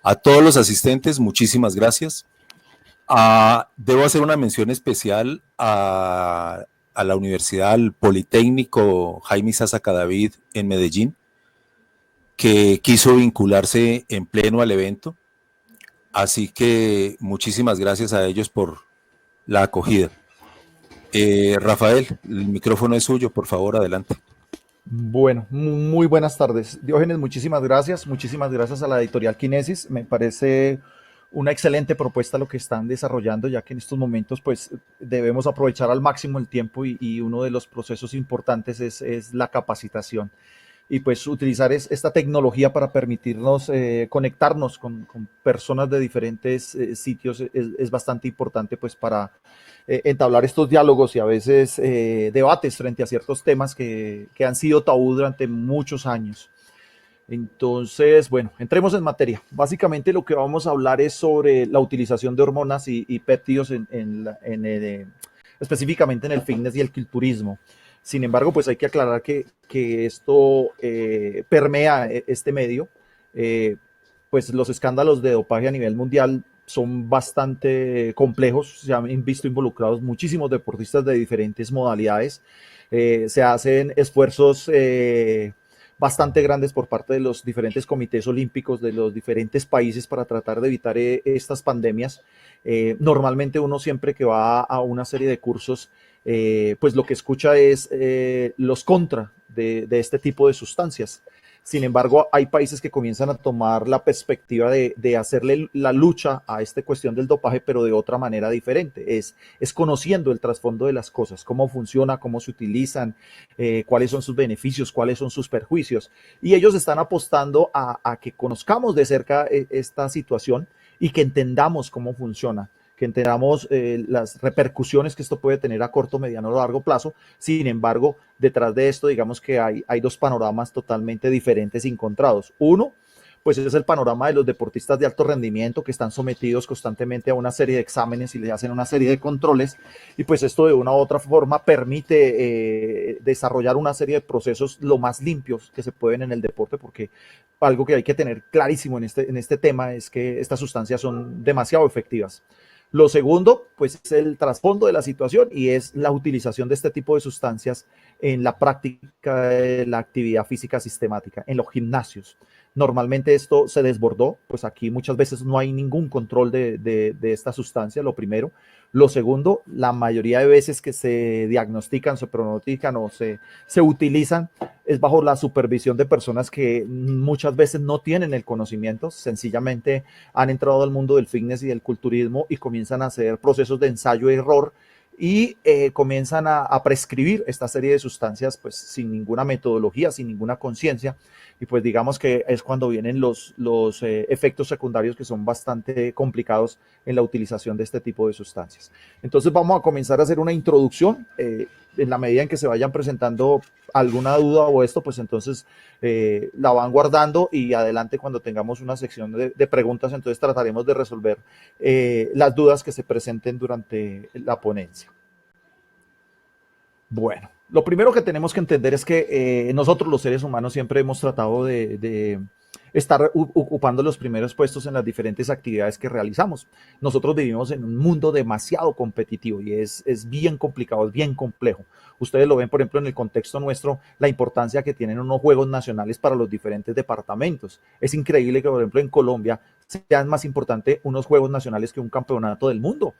A todos los asistentes, muchísimas gracias. Debo hacer una mención especial a la Universidad, al Politécnico Jaime Sasa Cadavid en Medellín, que quiso vincularse en pleno al evento. Así que muchísimas gracias a ellos por la acogida. Rafael, el micrófono es suyo, por favor, adelante. Bueno, muy buenas tardes. Diógenes, muchísimas gracias a la editorial Kinesis. Me parece una excelente propuesta lo que están desarrollando, ya que en estos momentos pues debemos aprovechar al máximo el tiempo y uno de los procesos importantes es la capacitación y pues utilizar esta tecnología para permitirnos conectarnos con personas de diferentes sitios es bastante importante pues para entablar estos diálogos y a veces debates frente a ciertos temas que han sido tabú durante muchos años. Entonces, bueno, entremos en materia. Básicamente lo que vamos a hablar es sobre la utilización de hormonas y péptidos específicamente en el fitness y el culturismo. Sin embargo, pues hay que aclarar que esto permea este medio. Eh, pues los escándalos de dopaje a nivel mundial son bastante complejos, se han visto involucrados muchísimos deportistas de diferentes modalidades, se hacen esfuerzos bastante grandes por parte de los diferentes comités olímpicos de los diferentes países para tratar de evitar estas pandemias. Normalmente uno siempre que va a una serie de cursos, pues lo que escucha es los contra de este tipo de sustancias. Sin embargo, hay países que comienzan a tomar la perspectiva de hacerle la lucha a esta cuestión del dopaje, pero de otra manera diferente. Es conociendo el trasfondo de las cosas, cómo funciona, cómo se utilizan, cuáles son sus beneficios, cuáles son sus perjuicios. Y ellos están apostando a que conozcamos de cerca esta situación y que entendamos cómo funciona, que entendamos las repercusiones que esto puede tener a corto, mediano o largo plazo. Sin embargo, detrás de esto, digamos que hay dos panoramas totalmente diferentes y encontrados. Uno, pues es el panorama de los deportistas de alto rendimiento que están sometidos constantemente a una serie de exámenes y les hacen una serie de controles y pues esto de una u otra forma permite desarrollar una serie de procesos lo más limpios que se pueden en el deporte, porque algo que hay que tener clarísimo en este tema es que estas sustancias son demasiado efectivas. Lo segundo, pues es el trasfondo de la situación y es la utilización de este tipo de sustancias en la práctica de la actividad física sistemática, en los gimnasios. Normalmente esto se desbordó, pues aquí muchas veces no hay ningún control de esta sustancia, lo primero. Lo segundo, la mayoría de veces que se diagnostican, se pronostican o se utilizan es bajo la supervisión de personas que muchas veces no tienen el conocimiento, sencillamente han entrado al mundo del fitness y del culturismo y comienzan a hacer procesos de ensayo y error y comienzan a prescribir esta serie de sustancias pues sin ninguna metodología, sin ninguna conciencia y pues digamos que es cuando vienen los efectos secundarios que son bastante complicados en la utilización de este tipo de sustancias. Entonces vamos a comenzar a hacer una introducción. En la medida en que se vayan presentando alguna duda o esto, pues entonces la van guardando y adelante cuando tengamos una sección de preguntas, entonces trataremos de resolver las dudas que se presenten durante la ponencia. Bueno, lo primero que tenemos que entender es que nosotros los seres humanos siempre hemos tratado de estar ocupando los primeros puestos en las diferentes actividades que realizamos. Nosotros vivimos en un mundo demasiado competitivo y es bien complicado, es bien complejo. Ustedes lo ven, por ejemplo, en el contexto nuestro, la importancia que tienen unos juegos nacionales para los diferentes departamentos. Es increíble que, por ejemplo, en Colombia sean más importantes unos juegos nacionales que un campeonato del mundo.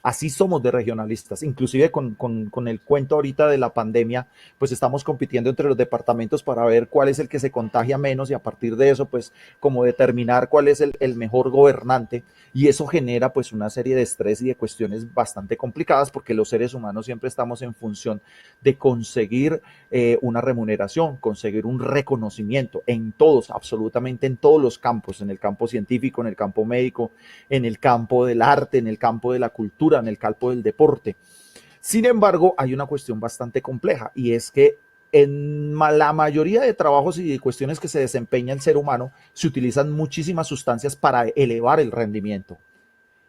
Así somos de regionalistas, inclusive con el cuento ahorita de la pandemia, pues estamos compitiendo entre los departamentos para ver cuál es el que se contagia menos y a partir de eso, pues como determinar cuál es el mejor gobernante y eso genera pues una serie de estrés y de cuestiones bastante complicadas porque los seres humanos siempre estamos en función de conseguir una remuneración, conseguir un reconocimiento en todos, absolutamente en todos los campos, en el campo científico, en el campo médico, en el campo del arte, en el campo de la cultura, en el campo del deporte. Sin embargo, hay una cuestión bastante compleja y es que en la mayoría de trabajos y de cuestiones que se desempeña el ser humano se utilizan muchísimas sustancias para elevar el rendimiento.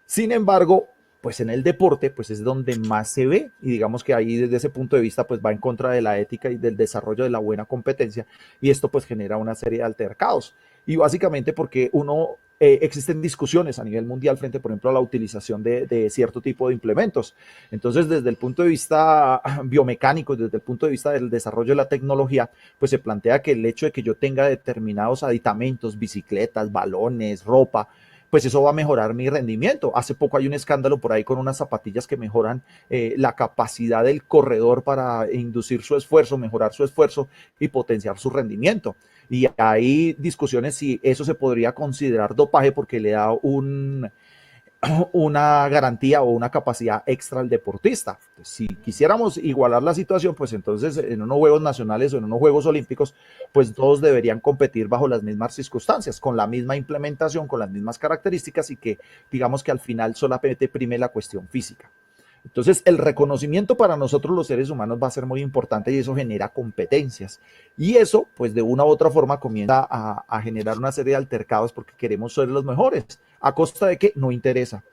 Sin embargo, pues en el deporte, pues es donde más se ve y digamos que ahí desde ese punto de vista pues va en contra de la ética y del desarrollo de la buena competencia y esto pues genera una serie de altercados y básicamente porque uno existen discusiones a nivel mundial frente, por ejemplo, a la utilización de cierto tipo de implementos. Entonces, desde el punto de vista biomecánico, desde el punto de vista del desarrollo de la tecnología, pues se plantea que el hecho de que yo tenga determinados aditamentos, bicicletas, balones, ropa, pues eso va a mejorar mi rendimiento. Hace poco hay un escándalo por ahí con unas zapatillas que mejoran la capacidad del corredor para inducir su esfuerzo, mejorar su esfuerzo y potenciar su rendimiento. Y hay discusiones si eso se podría considerar dopaje porque le da una garantía o una capacidad extra al deportista. Si quisiéramos igualar la situación, pues entonces en unos Juegos Nacionales o en unos Juegos Olímpicos, pues todos deberían competir bajo las mismas circunstancias, con la misma implementación, con las mismas características y que digamos que al final solamente prime la cuestión física. Entonces, el reconocimiento para nosotros los seres humanos va a ser muy importante y eso genera competencias. Y eso, pues de una u otra forma, comienza a generar una serie de altercados porque queremos ser los mejores. ¿A costa de qué? No interesa.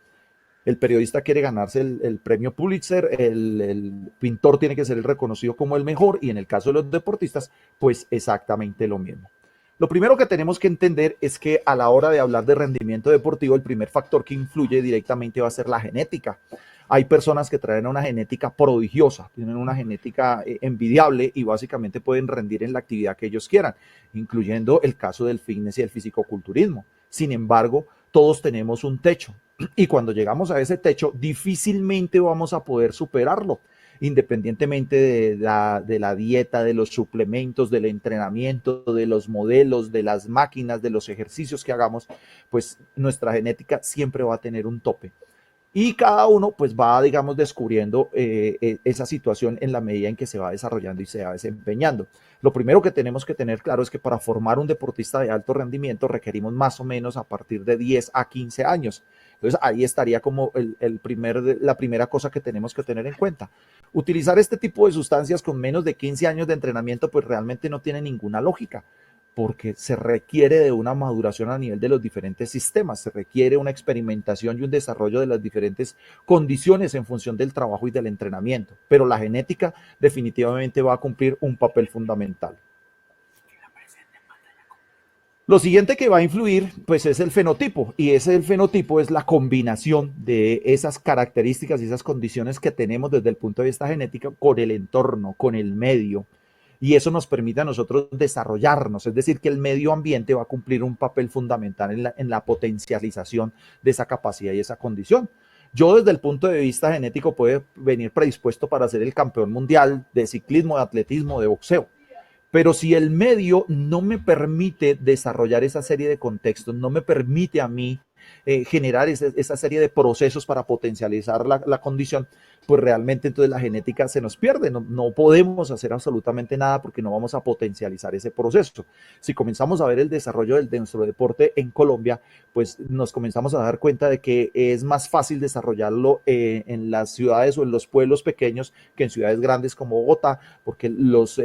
El periodista quiere ganarse el premio Pulitzer, el pintor tiene que ser el reconocido como el mejor y en el caso de los deportistas, pues exactamente lo mismo. Lo primero que tenemos que entender es que a la hora de hablar de rendimiento deportivo, el primer factor que influye directamente va a ser la genética. Hay personas que traen una genética prodigiosa, tienen una genética envidiable y básicamente pueden rendir en la actividad que ellos quieran, incluyendo el caso del fitness y el fisicoculturismo. Sin embargo, todos tenemos un techo y cuando llegamos a ese techo difícilmente vamos a poder superarlo, independientemente de la dieta, de los suplementos, del entrenamiento, de los modelos, de las máquinas, de los ejercicios que hagamos, pues nuestra genética siempre va a tener un tope. Y cada uno pues va, digamos, descubriendo esa situación en la medida en que se va desarrollando y se va desempeñando. Lo primero que tenemos que tener claro es que para formar un deportista de alto rendimiento requerimos más o menos a partir de 10 a 15 años. Entonces ahí estaría como la primera cosa que tenemos que tener en cuenta. Utilizar este tipo de sustancias con menos de 15 años de entrenamiento pues realmente no tiene ninguna lógica porque se requiere de una maduración a nivel de los diferentes sistemas, se requiere una experimentación y un desarrollo de las diferentes condiciones en función del trabajo y del entrenamiento, pero la genética definitivamente va a cumplir un papel fundamental. Lo siguiente que va a influir, pues, es el fenotipo, y el fenotipo es la combinación de esas características y esas condiciones que tenemos desde el punto de vista genético con el entorno, con el medio, y eso nos permite a nosotros desarrollarnos, es decir, que el medio ambiente va a cumplir un papel fundamental en la potencialización de esa capacidad y esa condición. Yo desde el punto de vista genético puedo venir predispuesto para ser el campeón mundial de ciclismo, de atletismo, de boxeo, pero si el medio no me permite desarrollar esa serie de contextos, no me permite a mí generar esa serie de procesos para potencializar la condición, pues realmente entonces la genética se nos pierde, no podemos hacer absolutamente nada porque no vamos a potencializar ese proceso. Si comenzamos a ver el desarrollo de nuestro deporte en Colombia, pues nos comenzamos a dar cuenta de que es más fácil desarrollarlo en las ciudades o en los pueblos pequeños que en ciudades grandes como Bogotá, porque los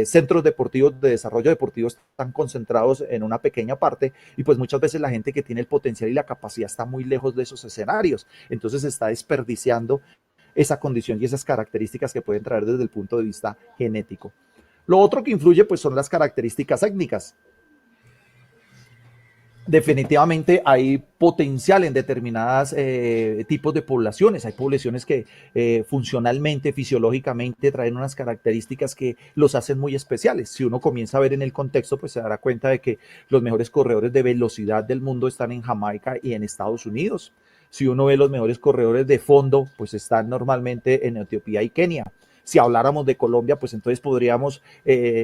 centros deportivos de desarrollo deportivo están concentrados en una pequeña parte y pues muchas veces la gente que tiene el potencial y la capacidad está muy lejos de esos escenarios, entonces se está desperdiciando esa condición y esas características que pueden traer desde el punto de vista genético. Lo otro que influye pues son las características étnicas. Definitivamente hay potencial en determinados tipos de poblaciones. Hay poblaciones que funcionalmente, fisiológicamente traen unas características que los hacen muy especiales. Si uno comienza a ver en el contexto, pues se dará cuenta de que los mejores corredores de velocidad del mundo están en Jamaica y en Estados Unidos. Si uno ve los mejores corredores de fondo, pues están normalmente en Etiopía y Kenia. Si habláramos de Colombia, pues entonces podríamos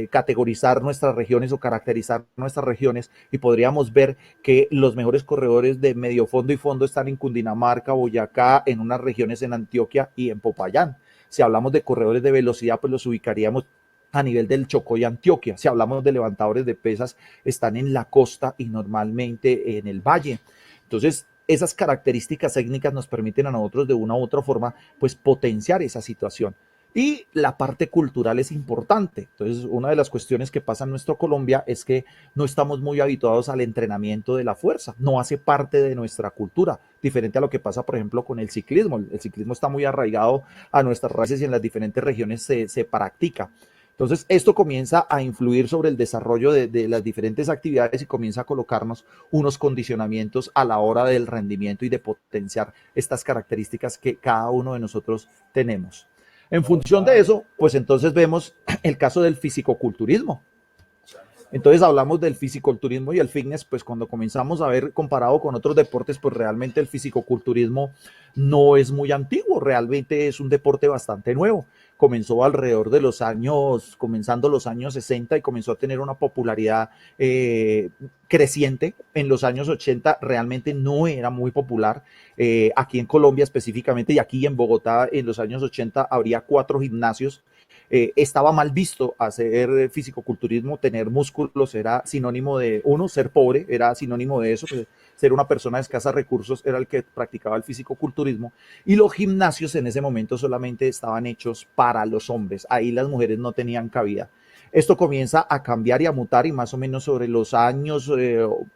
categorizar nuestras regiones o caracterizar nuestras regiones y podríamos ver que los mejores corredores de medio fondo y fondo están en Cundinamarca, Boyacá, en unas regiones en Antioquia y en Popayán. Si hablamos de corredores de velocidad, pues los ubicaríamos a nivel del Chocó y Antioquia. Si hablamos de levantadores de pesas, están en la costa y normalmente en el valle. Entonces, esas características técnicas nos permiten a nosotros de una u otra forma, pues potenciar esa situación. Y la parte cultural es importante. Entonces, una de las cuestiones que pasa en nuestro Colombia es que no estamos muy habituados al entrenamiento de la fuerza. No hace parte de nuestra cultura, diferente a lo que pasa, por ejemplo, con el ciclismo. El ciclismo está muy arraigado a nuestras raíces y en las diferentes regiones se practica. Entonces, esto comienza a influir sobre el desarrollo de las diferentes actividades y comienza a colocarnos unos condicionamientos a la hora del rendimiento y de potenciar estas características que cada uno de nosotros tenemos. En función de eso, pues entonces vemos el caso del fisicoculturismo. Entonces hablamos del fisiculturismo y el fitness, pues cuando comenzamos a ver comparado con otros deportes, pues realmente el fisicoculturismo no es muy antiguo, realmente es un deporte bastante nuevo. Comenzó alrededor de comenzando los años 60 y comenzó a tener una popularidad creciente. En los años 80 realmente no era muy popular. Aquí en Colombia específicamente y aquí en Bogotá en los años 80 habría 4 gimnasios. Estaba mal visto hacer fisicoculturismo, tener músculos era sinónimo de, uno, ser pobre, era sinónimo de eso, pues, ser una persona de escasos recursos era el que practicaba el fisicoculturismo, y los gimnasios en ese momento solamente estaban hechos para los hombres, ahí las mujeres no tenían cabida. Esto comienza a cambiar y a mutar y más o menos sobre los años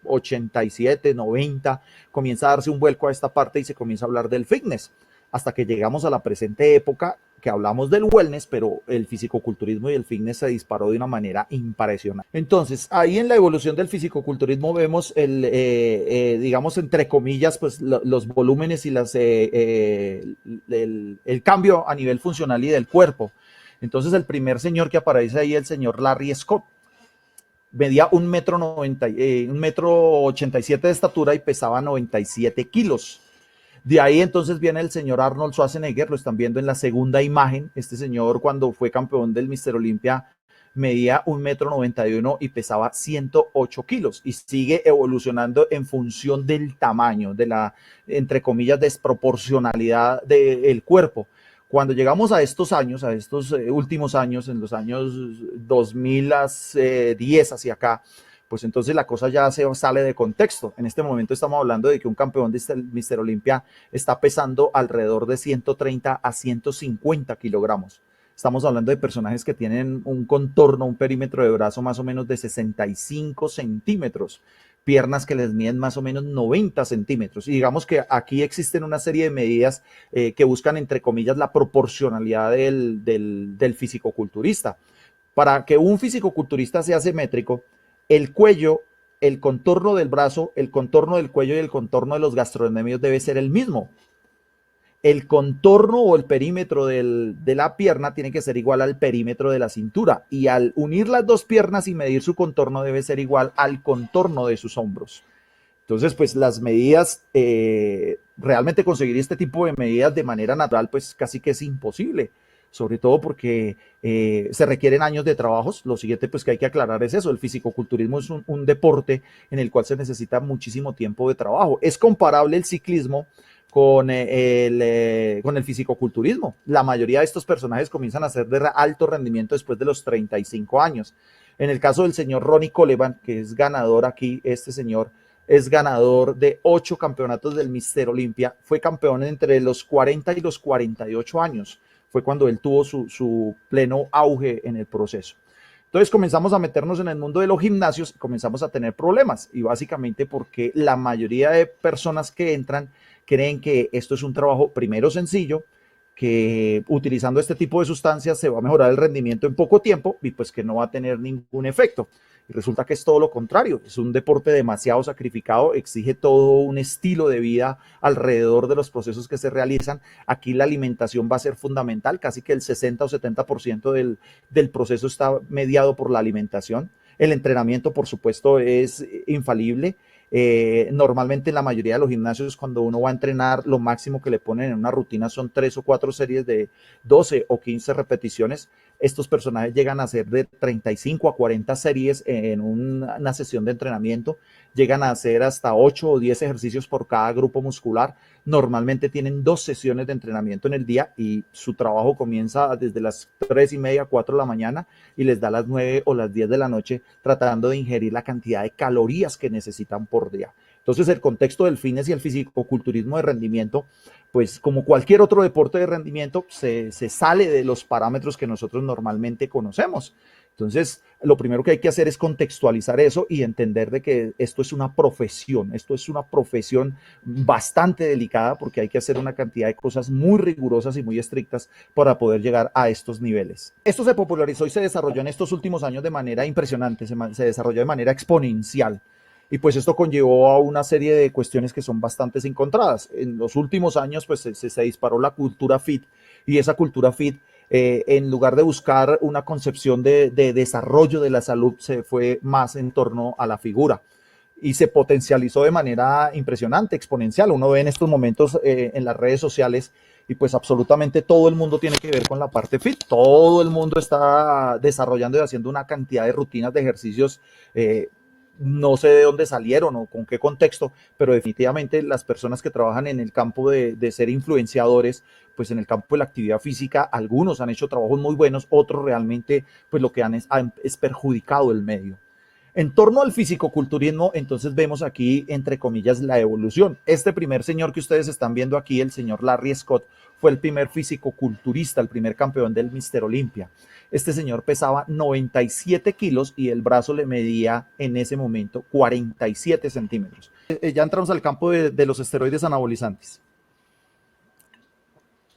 87, 90, comienza a darse un vuelco a esta parte y se comienza a hablar del fitness, hasta que llegamos a la presente época que hablamos del wellness, pero el fisicoculturismo y el fitness se disparó de una manera impresionante. Entonces, ahí en la evolución del fisicoculturismo vemos digamos, entre comillas, pues los volúmenes y el cambio a nivel funcional y del cuerpo. Entonces, el primer señor que aparece ahí, el señor Larry Scott, medía 1,87 m de estatura y pesaba 97 kilos. De ahí entonces viene el señor Arnold Schwarzenegger, lo están viendo en la segunda imagen. Este señor cuando fue campeón del Mister Olympia medía 1,91 m y pesaba 108 kilos y sigue evolucionando en función del tamaño, de la, entre comillas, desproporcionalidad del cuerpo. Cuando llegamos a estos años, a estos últimos años, en los años 2010 hacia acá, pues entonces la cosa ya se sale de contexto. En este momento estamos hablando de que un campeón de Mister Olympia está pesando alrededor de 130 a 150 kilogramos. Estamos hablando de personajes que tienen un contorno, un perímetro de brazo más o menos de 65 centímetros, piernas que les miden más o menos 90 centímetros. Y digamos que aquí existen una serie de medidas que buscan, entre comillas, la proporcionalidad del fisicoculturista. Para que un fisicoculturista sea simétrico, el cuello, el contorno del brazo, el contorno del cuello y el contorno de los gastrocnemios debe ser el mismo. El contorno o el perímetro de la pierna tiene que ser igual al perímetro de la cintura y al unir las dos piernas y medir su contorno debe ser igual al contorno de sus hombros. Entonces, pues las medidas, realmente conseguir este tipo de medidas de manera natural, pues casi que es imposible, sobre todo porque se requieren años de trabajos. Lo siguiente pues que hay que aclarar es eso, el fisicoculturismo es un deporte en el cual se necesita muchísimo tiempo de trabajo. Es comparable el ciclismo con el fisicoculturismo. La mayoría de estos personajes comienzan a ser de alto rendimiento después de los 35 años. En el caso del señor Ronnie Coleman, que es ganador aquí, este señor es ganador de 8 campeonatos del Mister Olympia, fue campeón entre los 40 y los 48 años, fue cuando él tuvo su pleno auge en el proceso. Entonces comenzamos a meternos en el mundo de los gimnasios y comenzamos a tener problemas, y básicamente porque la mayoría de personas que entran creen que esto es un trabajo primero sencillo, que utilizando este tipo de sustancias se va a mejorar el rendimiento en poco tiempo y pues que no va a tener ningún efecto. Y resulta que es todo lo contrario, es un deporte demasiado sacrificado, exige todo un estilo de vida alrededor de los procesos que se realizan. Aquí la alimentación va a ser fundamental, casi que el 60 o 70% del proceso está mediado por la alimentación. El entrenamiento, por supuesto, es infalible. Normalmente en la mayoría de los gimnasios cuando uno va a entrenar lo máximo que le ponen en una rutina son 3 o 4 series de 12 o 15 repeticiones. Estos personajes llegan a hacer de 35 a 40 series en una sesión de entrenamiento, llegan a hacer hasta 8 o 10 ejercicios por cada grupo muscular. Normalmente tienen 2 sesiones de entrenamiento en el día y su trabajo comienza desde las 3:30, 4 de la mañana y les da las 9 o las 10 de la noche tratando de ingerir la cantidad de calorías que necesitan por día. Entonces el contexto del fitness y el fisicoculturismo de rendimiento, pues como cualquier otro deporte de rendimiento, se sale de los parámetros que nosotros normalmente conocemos. Entonces, lo primero que hay que hacer es contextualizar eso y entender de que esto es una profesión bastante delicada porque hay que hacer una cantidad de cosas muy rigurosas y muy estrictas para poder llegar a estos niveles. Esto se popularizó y se desarrolló en estos últimos años de manera impresionante, se desarrolló de manera exponencial. Y pues esto conllevó a una serie de cuestiones que son bastante encontradas. En los últimos años pues se disparó la cultura fit y esa cultura fit en lugar de buscar una concepción de desarrollo de la salud se fue más en torno a la figura y se potencializó de manera impresionante, exponencial. Uno ve en estos momentos en las redes sociales y pues absolutamente todo el mundo tiene que ver con la parte fit. Todo el mundo está desarrollando y haciendo una cantidad de rutinas de ejercicios no sé de dónde salieron o con qué contexto, pero definitivamente las personas que trabajan en el campo de ser influenciadores, pues en el campo de la actividad física, algunos han hecho trabajos muy buenos, otros realmente pues lo que es perjudicado el medio. En torno al fisicoculturismo, entonces vemos aquí, entre comillas, la evolución. Este primer señor que ustedes están viendo aquí, el señor Larry Scott, fue el primer fisicoculturista, el primer campeón del Mister Olympia. Este señor pesaba 97 kilos y el brazo le medía en ese momento 47 centímetros. Ya entramos al campo de los esteroides anabolizantes.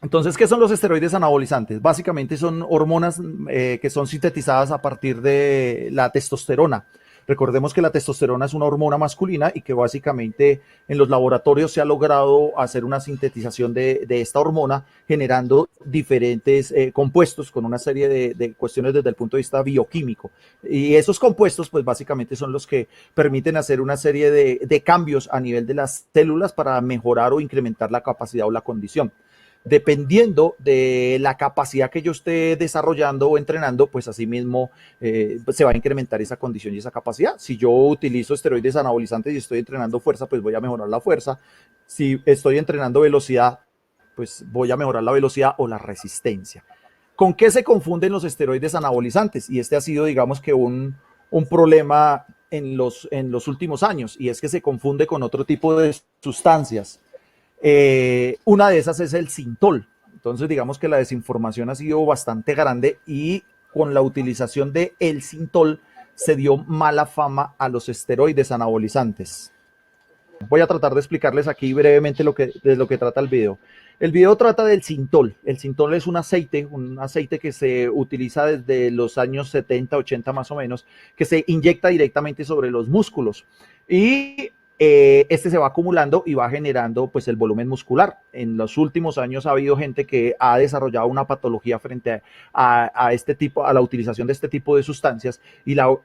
Entonces, ¿qué son los esteroides anabolizantes? Básicamente son hormonas que son sintetizadas a partir de la testosterona. Recordemos que la testosterona es una hormona masculina y que básicamente en los laboratorios se ha logrado hacer una sintetización de esta hormona generando diferentes compuestos con una serie de cuestiones desde el punto de vista bioquímico. Y esos compuestos pues básicamente son los que permiten hacer una serie de cambios a nivel de las células para mejorar o incrementar la capacidad o la condición. Dependiendo de la capacidad que yo esté desarrollando o entrenando, pues asimismo pues se va a incrementar esa condición y esa capacidad. Si yo utilizo esteroides anabolizantes y estoy entrenando fuerza, pues voy a mejorar la fuerza. Si estoy entrenando velocidad, pues voy a mejorar la velocidad o la resistencia. ¿Con qué se confunden los esteroides anabolizantes? Y este ha sido, digamos que un problema en los últimos años, y es que se confunde con otro tipo de sustancias. Una de esas es el Sintol. Entonces, digamos que la desinformación ha sido bastante grande y con la utilización de el Sintol se dio mala fama a los esteroides anabolizantes. Voy a tratar de explicarles aquí brevemente de lo que trata el video. El video trata del Sintol. El Sintol es un aceite que se utiliza desde los años 70, 80 más o menos, que se inyecta directamente sobre los músculos. Y este se va acumulando y va generando pues el volumen muscular. En los últimos años ha habido gente que ha desarrollado una patología frente a la utilización de este tipo de sustancias y la ha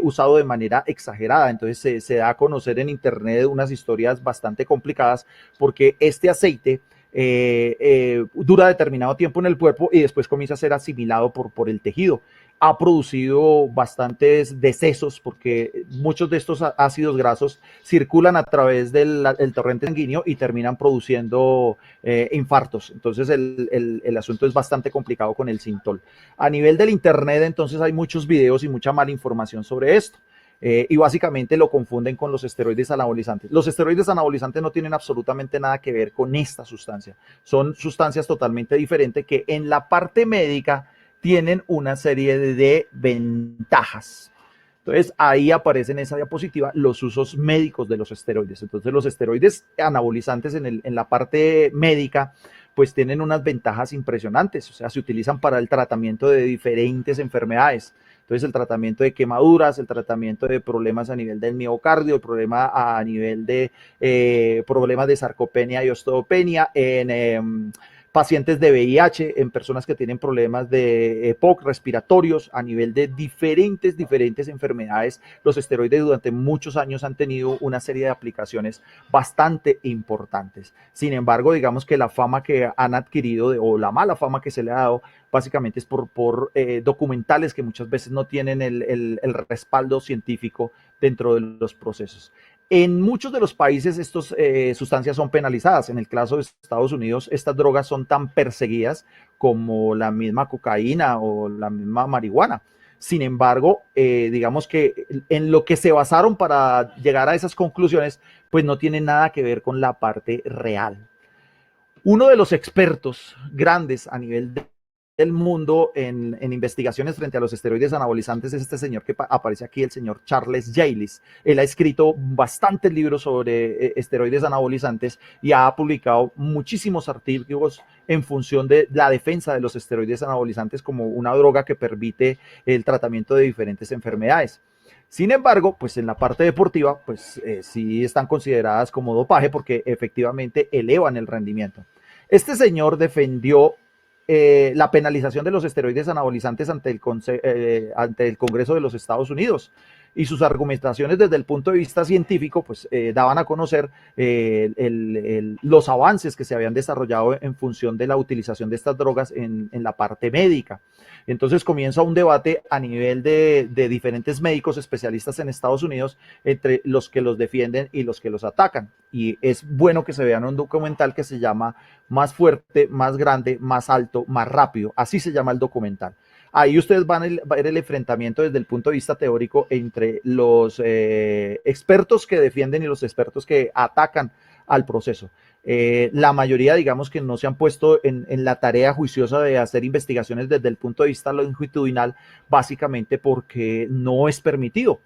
usado de manera exagerada. Entonces se da a conocer en internet unas historias bastante complicadas porque este aceite dura determinado tiempo en el cuerpo y después comienza a ser asimilado por el tejido. Ha producido bastantes decesos porque muchos de estos ácidos grasos circulan a través del torrente sanguíneo y terminan produciendo infartos. Entonces el asunto es bastante complicado con el Sintol. A nivel del internet, entonces hay muchos videos y mucha mala información sobre esto. Y básicamente lo confunden con los esteroides anabolizantes. Los esteroides anabolizantes no tienen absolutamente nada que ver con esta sustancia. Son sustancias totalmente diferentes que en la parte médica tienen una serie de ventajas. Entonces ahí aparece en esa diapositiva los usos médicos de los esteroides. Entonces los esteroides anabolizantes en la parte médica pues tienen unas ventajas impresionantes, o sea, se utilizan para el tratamiento de diferentes enfermedades. Entonces el tratamiento de quemaduras, el tratamiento de problemas a nivel del miocardio, el problema a nivel de problemas de sarcopenia y osteopenia, en pacientes de VIH, en personas que tienen problemas de EPOC respiratorios, a nivel de diferentes enfermedades. Los esteroides durante muchos años han tenido una serie de aplicaciones bastante importantes. Sin embargo, digamos que la fama que han adquirido o la mala fama que se le ha dado básicamente es por documentales que muchas veces no tienen el respaldo científico dentro de los procesos. En muchos de los países estas sustancias son penalizadas. En el caso de Estados Unidos, estas drogas son tan perseguidas como la misma cocaína o la misma marihuana. Sin embargo, digamos que en lo que se basaron para llegar a esas conclusiones, pues no tiene nada que ver con la parte real. Uno de los expertos grandes a nivel del mundo en investigaciones frente a los esteroides anabolizantes es este señor que aparece aquí, el señor Charles Jaylis. Él ha escrito bastantes libros sobre esteroides anabolizantes y ha publicado muchísimos artículos en función de la defensa de los esteroides anabolizantes como una droga que permite el tratamiento de diferentes enfermedades. Sin embargo, pues en la parte deportiva, pues sí están consideradas como dopaje porque efectivamente elevan el rendimiento. Este señor defendió la penalización de los esteroides anabolizantes ante el Congreso de los Estados Unidos. Y sus argumentaciones desde el punto de vista científico pues daban a conocer los avances que se habían desarrollado en función de la utilización de estas drogas en la parte médica. Entonces comienza un debate a nivel de diferentes médicos especialistas en Estados Unidos entre los que los defienden y los que los atacan. Y es bueno que se vean un documental que se llama Más fuerte, más grande, más alto, más rápido. Así se llama el documental. Ahí ustedes van a ver el enfrentamiento desde el punto de vista teórico entre los expertos que defienden y los expertos que atacan al proceso. La mayoría, digamos que no se han puesto en la tarea juiciosa de hacer investigaciones desde el punto de vista longitudinal, básicamente porque no es permitido.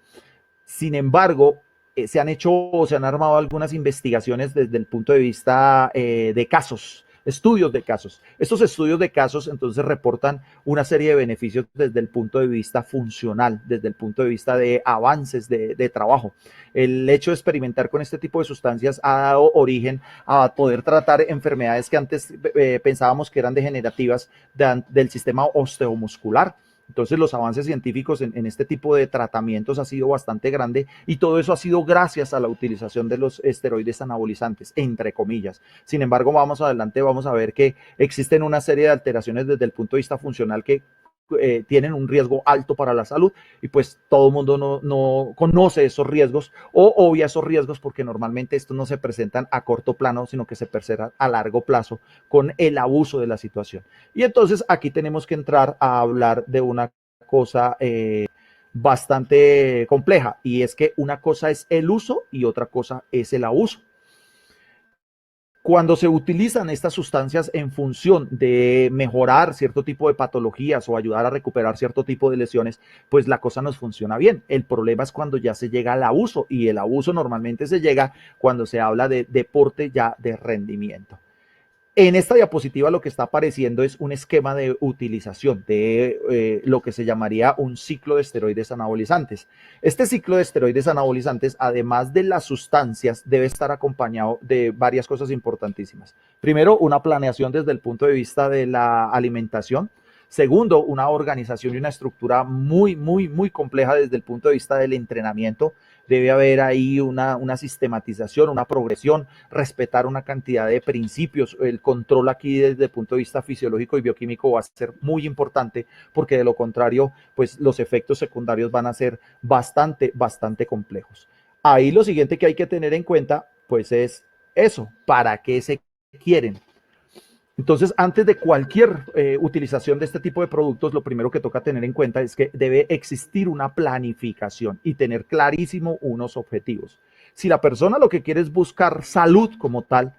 Sin embargo, se han hecho o se han armado algunas investigaciones desde el punto de vista de casos, estudios de casos. Estos estudios de casos entonces reportan una serie de beneficios desde el punto de vista funcional, desde el punto de vista de avances de trabajo. El hecho de experimentar con este tipo de sustancias ha dado origen a poder tratar enfermedades que antes pensábamos que eran degenerativas del sistema osteomuscular. Entonces los avances científicos en este tipo de tratamientos ha sido bastante grande y todo eso ha sido gracias a la utilización de los esteroides anabolizantes, entre comillas. Sin embargo, vamos adelante, vamos a ver que existen una serie de alteraciones desde el punto de vista funcional que tienen un riesgo alto para la salud y pues todo el mundo no conoce esos riesgos o obvia esos riesgos porque normalmente estos no se presentan a corto plano, sino que se presentan a largo plazo con el abuso de la situación. Y entonces aquí tenemos que entrar a hablar de una cosa bastante compleja y es que una cosa es el uso y otra cosa es el abuso. Cuando se utilizan estas sustancias en función de mejorar cierto tipo de patologías o ayudar a recuperar cierto tipo de lesiones, pues la cosa nos funciona bien. El problema es cuando ya se llega al abuso y el abuso normalmente se llega cuando se habla de deporte ya de rendimiento. En esta diapositiva lo que está apareciendo es un esquema de utilización de lo que se llamaría un ciclo de esteroides anabolizantes. Este ciclo de esteroides anabolizantes, además de las sustancias, debe estar acompañado de varias cosas importantísimas. Primero, una planeación desde el punto de vista de la alimentación. Segundo, una organización y una estructura muy compleja desde el punto de vista del entrenamiento. Debe haber ahí una sistematización, una progresión, respetar una cantidad de principios. El control aquí desde el punto de vista fisiológico y bioquímico va a ser muy importante porque de lo contrario, pues los efectos secundarios van a ser bastante complejos. Ahí lo siguiente que hay que tener en cuenta, pues es eso, ¿para qué se quieren? Entonces, antes de cualquier utilización de este tipo de productos, lo primero que toca tener en cuenta es que debe existir una planificación y tener clarísimo unos objetivos. Si la persona lo que quiere es buscar salud como tal,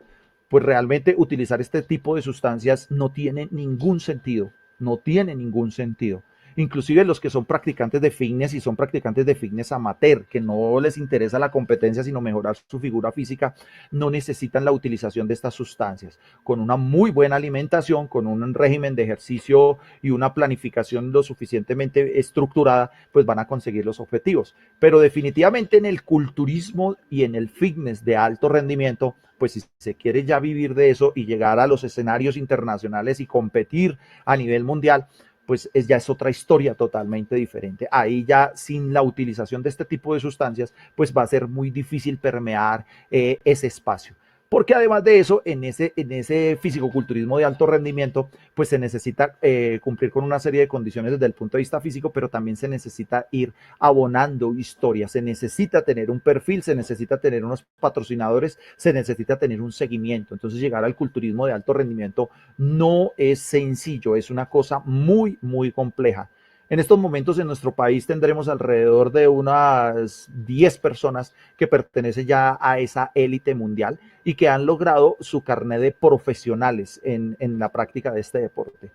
pues realmente utilizar este tipo de sustancias no tiene ningún sentido, no tiene ningún sentido. Inclusive los que son practicantes de fitness y son practicantes de fitness amateur, que no les interesa la competencia sino mejorar su figura física, no necesitan la utilización de estas sustancias. Con una muy buena alimentación, con un régimen de ejercicio y una planificación lo suficientemente estructurada, pues van a conseguir los objetivos. Pero definitivamente en el culturismo y en el fitness de alto rendimiento, pues si se quiere ya vivir de eso y llegar a los escenarios internacionales y competir a nivel mundial, pues ya es otra historia totalmente diferente. Ahí ya sin la utilización de este tipo de sustancias, pues va a ser muy difícil permear ese espacio. Porque además de eso, en ese fisicoculturismo de alto rendimiento, pues se necesita cumplir con una serie de condiciones desde el punto de vista físico, pero también se necesita ir abonando historias, se necesita tener un perfil, se necesita tener unos patrocinadores, se necesita tener un seguimiento. Entonces llegar al culturismo de alto rendimiento no es sencillo, es una cosa muy compleja. En estos momentos en nuestro país tendremos alrededor de unas 10 personas que pertenecen ya a esa élite mundial y que han logrado su carnet de profesionales en la práctica de este deporte.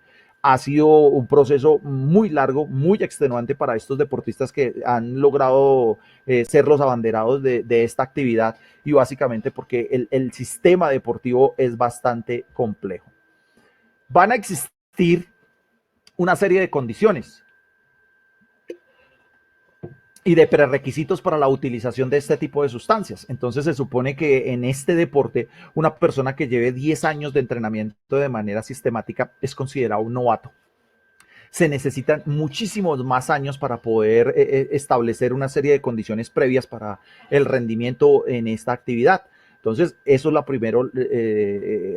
Ha sido un proceso muy largo, muy extenuante para estos deportistas que han logrado ser los abanderados de esta actividad, y básicamente porque el sistema deportivo es bastante complejo. Van a existir una serie de condiciones y de prerequisitos para la utilización de este tipo de sustancias. Entonces se supone que en este deporte una persona que lleve 10 años de entrenamiento de manera sistemática es considerado un novato. Se necesitan muchísimos más años para poder establecer una serie de condiciones previas para el rendimiento en esta actividad. Entonces, eso es el primero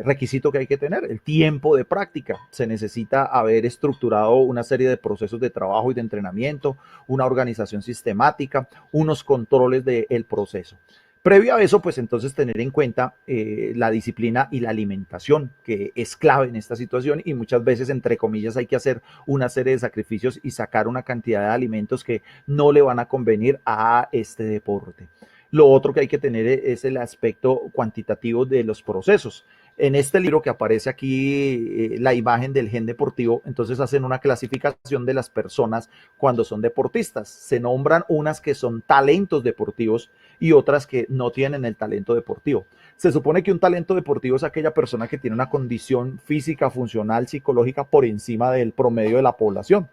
requisito que hay que tener, el tiempo de práctica. Se necesita haber estructurado una serie de procesos de trabajo y de entrenamiento, una organización sistemática, unos controles del proceso. Previo a eso, pues entonces tener en cuenta la disciplina y la alimentación, que es clave en esta situación, y muchas veces, entre comillas, hay que hacer una serie de sacrificios y sacar una cantidad de alimentos que no le van a convenir a este deporte. Lo otro que hay que tener es el aspecto cuantitativo de los procesos. En este libro que aparece aquí la imagen del gen deportivo, entonces hacen una clasificación de las personas cuando son deportistas. Se nombran unas que son talentos deportivos y otras que no tienen el talento deportivo. Se supone que un talento deportivo es aquella persona que tiene una condición física, funcional, psicológica por encima del promedio de la población.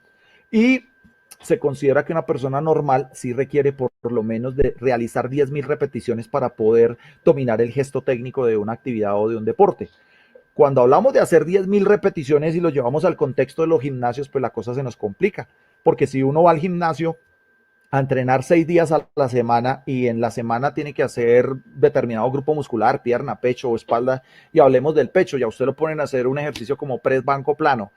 Y se considera que una persona normal sí requiere por lo menos de realizar 10.000 repeticiones para poder dominar el gesto técnico de una actividad o de un deporte. Cuando hablamos de hacer 10.000 repeticiones y lo llevamos al contexto de los gimnasios, pues la cosa se nos complica, porque si uno va al gimnasio a entrenar 6 días a la semana y en la semana tiene que hacer determinado grupo muscular, pierna, pecho o espalda, y hablemos del pecho, ya usted lo ponen a hacer un ejercicio como press banco plano.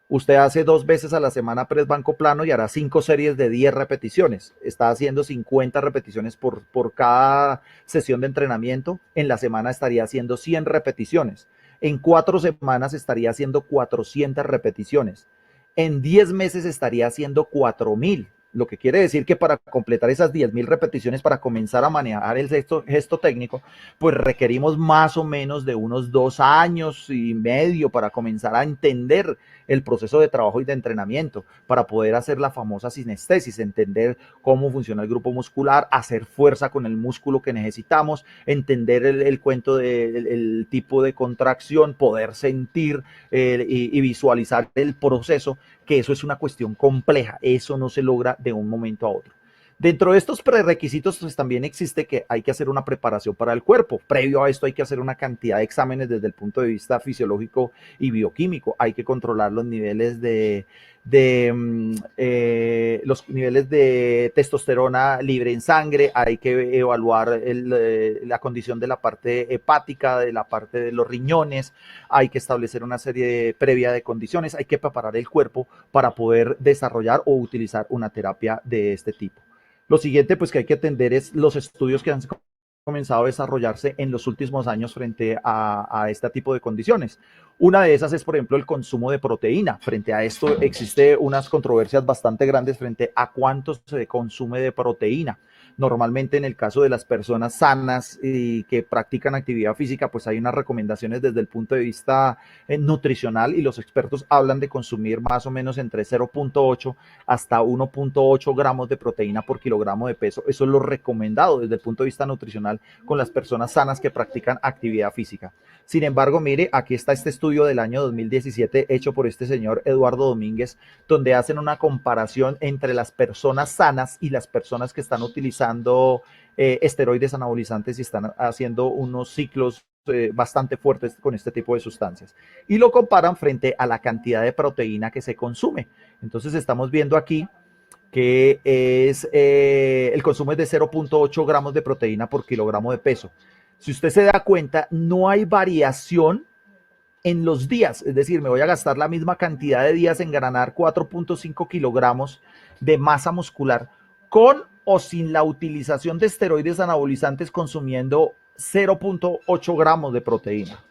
Usted hace 2 veces a la semana press banco plano y hará 5 series de 10 repeticiones. Está haciendo 50 repeticiones por cada sesión de entrenamiento. En la semana estaría haciendo 100 repeticiones. En 4 semanas estaría haciendo 400 repeticiones. En 10 meses estaría haciendo 4.000. Lo que quiere decir que para completar esas 10.000 repeticiones, para comenzar a manejar el gesto técnico, pues requerimos más o menos de unos 2 años y medio para comenzar a entender el proceso de trabajo y de entrenamiento, para poder hacer la famosa sinestesis, entender cómo funciona el grupo muscular, hacer fuerza con el músculo que necesitamos, entender el cuento del tipo de contracción, poder sentir y visualizar el proceso, que eso es una cuestión compleja, eso no se logra de un momento a otro. Dentro de estos prerequisitos, pues también existe que hay que hacer una preparación para el cuerpo. Previo a esto hay que hacer una cantidad de exámenes desde el punto de vista fisiológico y bioquímico. Hay que controlar los niveles los niveles de testosterona libre en sangre, hay que evaluar la condición de la parte hepática, de la parte de los riñones, hay que establecer una serie previa de condiciones, hay que preparar el cuerpo para poder desarrollar o utilizar una terapia de este tipo. Lo siguiente, pues, que hay que atender es los estudios que han comenzado a desarrollarse en los últimos años frente a este tipo de condiciones. Una de esas es, por ejemplo, el consumo de proteína. Frente a esto existe unas controversias bastante grandes frente a cuánto se consume de proteína. Normalmente, en el caso de las personas sanas y que practican actividad física, pues hay unas recomendaciones desde el punto de vista nutricional, y los expertos hablan de consumir más o menos entre 0.8 hasta 1.8 gramos de proteína por kilogramo de peso. Eso es lo recomendado desde el punto de vista nutricional con las personas sanas que practican actividad física. Sin embargo, mire, aquí está este estudio del año 2017 hecho por este señor Eduardo Domínguez, donde hacen una comparación entre las personas sanas y las personas que están utilizando esteroides anabolizantes y están haciendo unos ciclos bastante fuertes con este tipo de sustancias, y lo comparan frente a la cantidad de proteína que se consume. Entonces estamos viendo aquí que es el consumo es de 0.8 gramos de proteína por kilogramo de peso. Si usted se da cuenta, no hay variación en los días, es decir, me voy a gastar la misma cantidad de días en ganar 4.5 kilogramos de masa muscular con o sin la utilización de esteroides anabolizantes, consumiendo 0.8 gramos de proteína.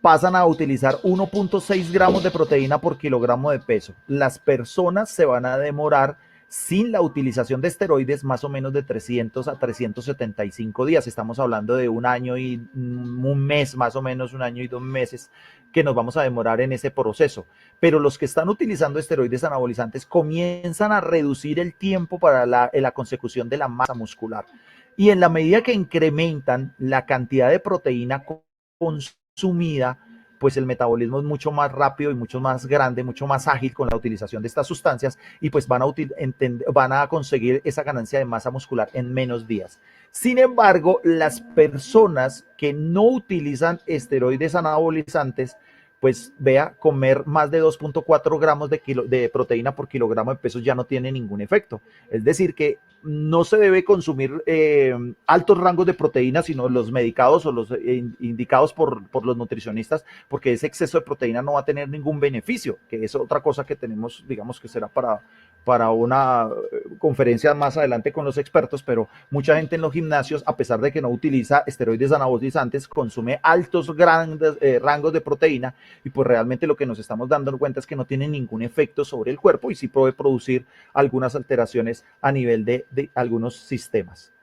Pasan a utilizar 1.6 gramos de proteína por kilogramo de peso. Las personas se van a demorar sin la utilización de esteroides más o menos de 300 a 375 días. Estamos hablando de un año y un mes, más o menos un año y 2 meses que nos vamos a demorar en ese proceso. Pero los que están utilizando esteroides anabolizantes comienzan a reducir el tiempo para la consecución de la masa muscular. Y en la medida que incrementan la cantidad de proteína consumida, pues el metabolismo es mucho más rápido y mucho más grande, mucho más ágil con la utilización de estas sustancias y pues van a conseguir esa ganancia de masa muscular en menos días. Sin embargo, las personas que no utilizan esteroides anabolizantes, pues vea, comer más de 2.4 gramos de proteína por kilogramo de peso ya no tiene ningún efecto. Es decir, que no se debe consumir altos rangos de proteína, sino los medicados o los indicados por los nutricionistas, porque ese exceso de proteína no va a tener ningún beneficio, que es otra cosa que tenemos, digamos que será para una conferencia más adelante con los expertos, pero mucha gente en los gimnasios, a pesar de que no utiliza esteroides anabolizantes, consume altos grandes rangos de proteína y pues realmente lo que nos estamos dando cuenta es que no tiene ningún efecto sobre el cuerpo y sí puede producir algunas alteraciones a nivel de algunos sistemas.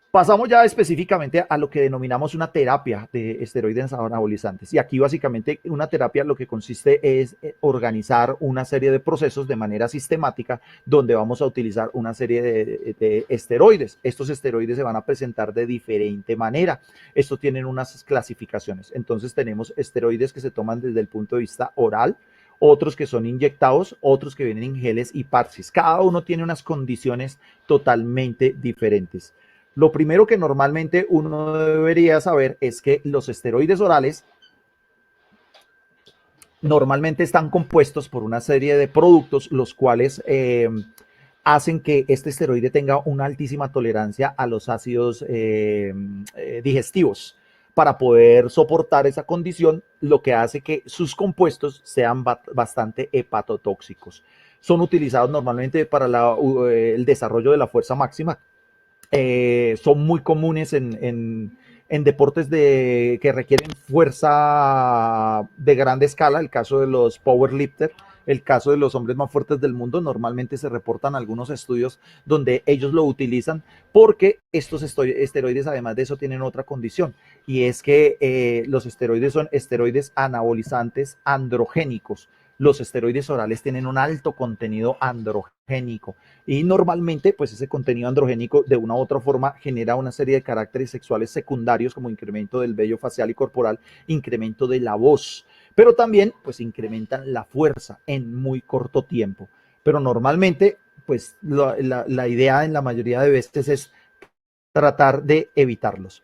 Pasamos ya específicamente a lo que denominamos una terapia de esteroides anabolizantes. Y aquí básicamente una terapia lo que consiste es organizar una serie de procesos de manera sistemática donde vamos a utilizar una serie de esteroides. Estos esteroides se van a presentar de diferente manera. Estos tienen unas clasificaciones. Entonces tenemos esteroides que se toman desde el punto de vista oral, otros que son inyectados, otros que vienen en geles y parches. Cada uno tiene unas condiciones totalmente diferentes. Lo primero que normalmente uno debería saber es que los esteroides orales normalmente están compuestos por una serie de productos los cuales hacen que este esteroide tenga una altísima tolerancia a los ácidos digestivos para poder soportar esa condición, lo que hace que sus compuestos sean bastante hepatotóxicos. Son utilizados normalmente para el desarrollo de la fuerza máxima. Son muy comunes en deportes que requieren fuerza de grande escala, el caso de los powerlifters, el caso de los hombres más fuertes del mundo. Normalmente se reportan algunos estudios donde ellos lo utilizan porque estos esteroides, además de eso, tienen otra condición y es que los esteroides son esteroides anabolizantes androgénicos. Los esteroides orales tienen un alto contenido androgénico y normalmente pues ese contenido androgénico de una u otra forma genera una serie de caracteres sexuales secundarios como incremento del vello facial y corporal, incremento de la voz, pero también pues incrementan la fuerza en muy corto tiempo. Pero normalmente pues la idea en la mayoría de veces es tratar de evitarlos.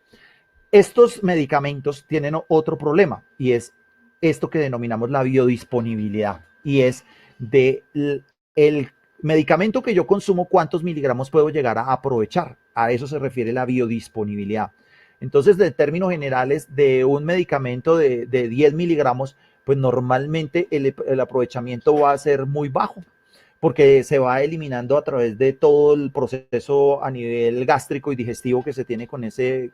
Estos medicamentos tienen otro problema y es esto que denominamos la biodisponibilidad y es de el medicamento que yo consumo, cuántos miligramos puedo llegar a aprovechar. A eso se refiere la biodisponibilidad. Entonces, de términos generales, de un medicamento de 10 miligramos, pues normalmente el aprovechamiento va a ser muy bajo porque se va eliminando a través de todo el proceso a nivel gástrico y digestivo que se tiene con ese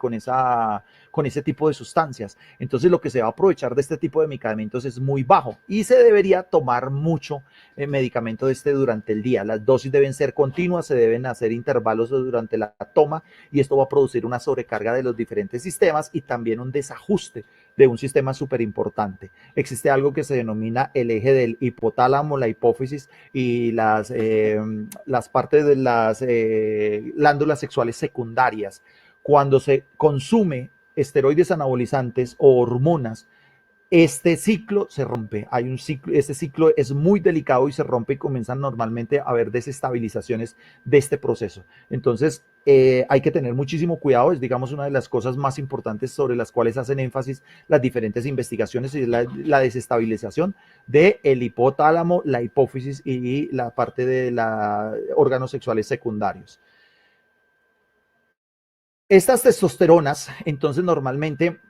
tipo de sustancias. Entonces lo que se va a aprovechar de este tipo de medicamentos es muy bajo y se debería tomar mucho medicamento de este durante el día. Las dosis deben ser continuas, se deben hacer intervalos durante la toma y esto va a producir una sobrecarga de los diferentes sistemas y también un desajuste de un sistema súper importante. Existe algo que se denomina el eje del hipotálamo, la hipófisis y las partes de las glándulas sexuales secundarias. Cuando se consume esteroides anabolizantes o hormonas, este ciclo se rompe. Este ciclo es muy delicado y se rompe y comienzan normalmente a haber desestabilizaciones de este proceso. Entonces, hay que tener muchísimo cuidado. Es, digamos, una de las cosas más importantes sobre las cuales hacen énfasis las diferentes investigaciones y la desestabilización del hipotálamo, la hipófisis y la parte de los órganos sexuales secundarios. Estas testosteronas, entonces, normalmente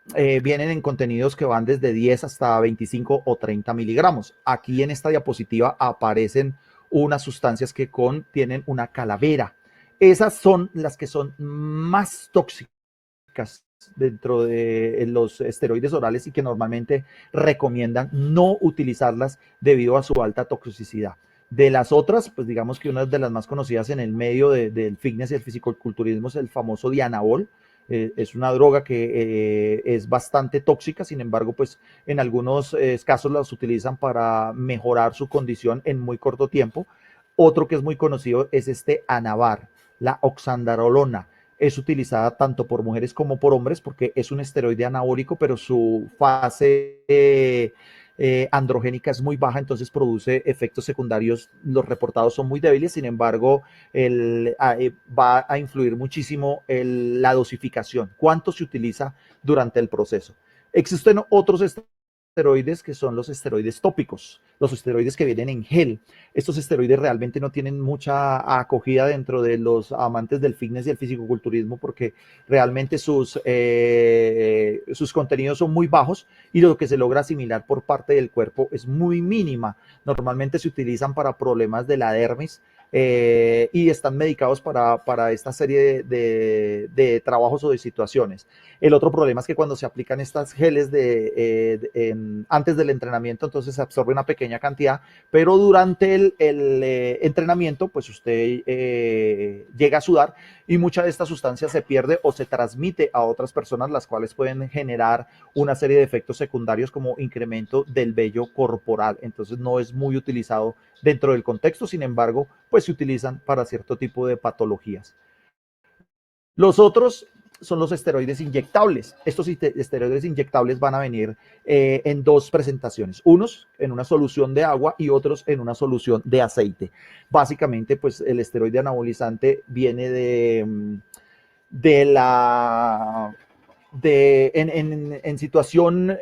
vienen en contenidos que van desde 10 hasta 25 o 30 miligramos. Aquí en esta diapositiva aparecen unas sustancias que contienen una calavera. Esas son las que son más tóxicas dentro de los esteroides orales y que normalmente recomiendan no utilizarlas debido a su alta toxicidad. De las otras, pues digamos que una de las más conocidas en el medio del fitness y el fisicoculturismo es el famoso Dianabol. Es una droga que es bastante tóxica, sin embargo, pues en algunos casos las utilizan para mejorar su condición en muy corto tiempo. Otro que es muy conocido es este Anavar, la oxandarolona. Es utilizada tanto por mujeres como por hombres porque es un esteroide anabólico, pero su fase androgénica es muy baja, entonces produce efectos secundarios, los reportados son muy débiles, sin embargo, va a influir muchísimo la dosificación, cuánto se utiliza durante el proceso. Existen otros esteroides que son los esteroides tópicos, los esteroides que vienen en gel. Estos esteroides realmente no tienen mucha acogida dentro de los amantes del fitness y el fisicoculturismo porque realmente sus contenidos son muy bajos y lo que se logra asimilar por parte del cuerpo es muy mínima. Normalmente se utilizan para problemas de la dermis, y están medicados para esta serie de trabajos o de situaciones. El otro problema es que cuando se aplican estas geles antes del entrenamiento, entonces se absorbe una pequeña cantidad, pero durante el entrenamiento, pues usted llega a sudar y mucha de esta sustancia se pierde o se transmite a otras personas, las cuales pueden generar una serie de efectos secundarios como incremento del vello corporal. Entonces no es muy utilizado dentro del contexto, sin embargo, pues se utilizan para cierto tipo de patologías. Los otros son los esteroides inyectables. Estos esteroides inyectables van a venir en dos presentaciones, unos en una solución de agua y otros en una solución de aceite. Básicamente, pues el esteroide anabolizante viene en situación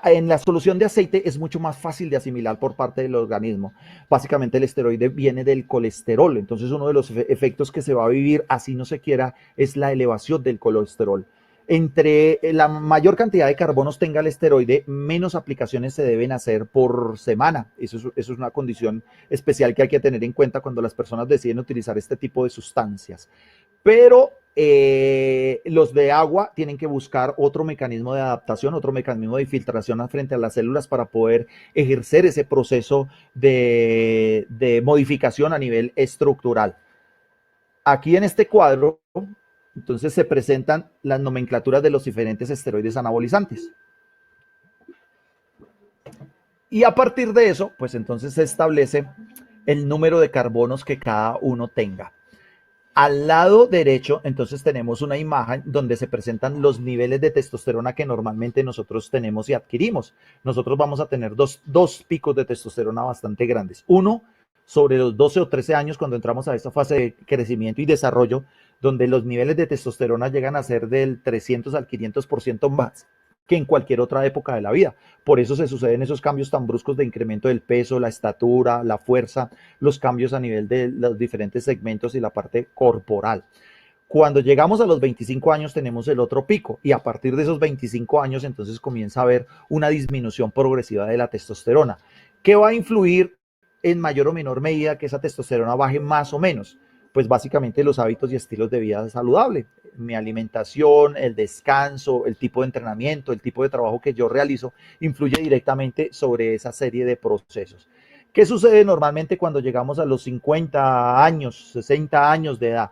en la solución de aceite es mucho más fácil de asimilar por parte del organismo. Básicamente el esteroide viene del colesterol, entonces uno de los efectos que se va a vivir, así no se quiera, es la elevación del colesterol. Entre la mayor cantidad de carbonos tenga el esteroide, menos aplicaciones se deben hacer por semana. Eso es una condición especial que hay que tener en cuenta cuando las personas deciden utilizar este tipo de sustancias. Pero los de agua tienen que buscar otro mecanismo de adaptación, otro mecanismo de filtración frente a las células para poder ejercer ese proceso de modificación a nivel estructural. Aquí en este cuadro, entonces se presentan las nomenclaturas de los diferentes esteroides anabolizantes. Y a partir de eso, pues entonces se establece el número de carbonos que cada uno tenga. Al lado derecho, entonces tenemos una imagen donde se presentan los niveles de testosterona que normalmente nosotros tenemos y adquirimos. Nosotros vamos a tener dos picos de testosterona bastante grandes. Uno sobre los 12 o 13 años cuando entramos a esta fase de crecimiento y desarrollo, donde los niveles de testosterona llegan a ser del 300 al 500% más que en cualquier otra época de la vida. Por eso se suceden esos cambios tan bruscos de incremento del peso, la estatura, la fuerza, los cambios a nivel de los diferentes segmentos y la parte corporal. Cuando llegamos a los 25 años tenemos el otro pico y a partir de esos 25 años entonces comienza a haber una disminución progresiva de la testosterona, que va a influir en mayor o menor medida que esa testosterona baje más o menos. Pues básicamente los hábitos y estilos de vida saludable, mi alimentación, el descanso, el tipo de entrenamiento, el tipo de trabajo que yo realizo, influye directamente sobre esa serie de procesos. ¿Qué sucede normalmente cuando llegamos a los 50 años, 60 años de edad?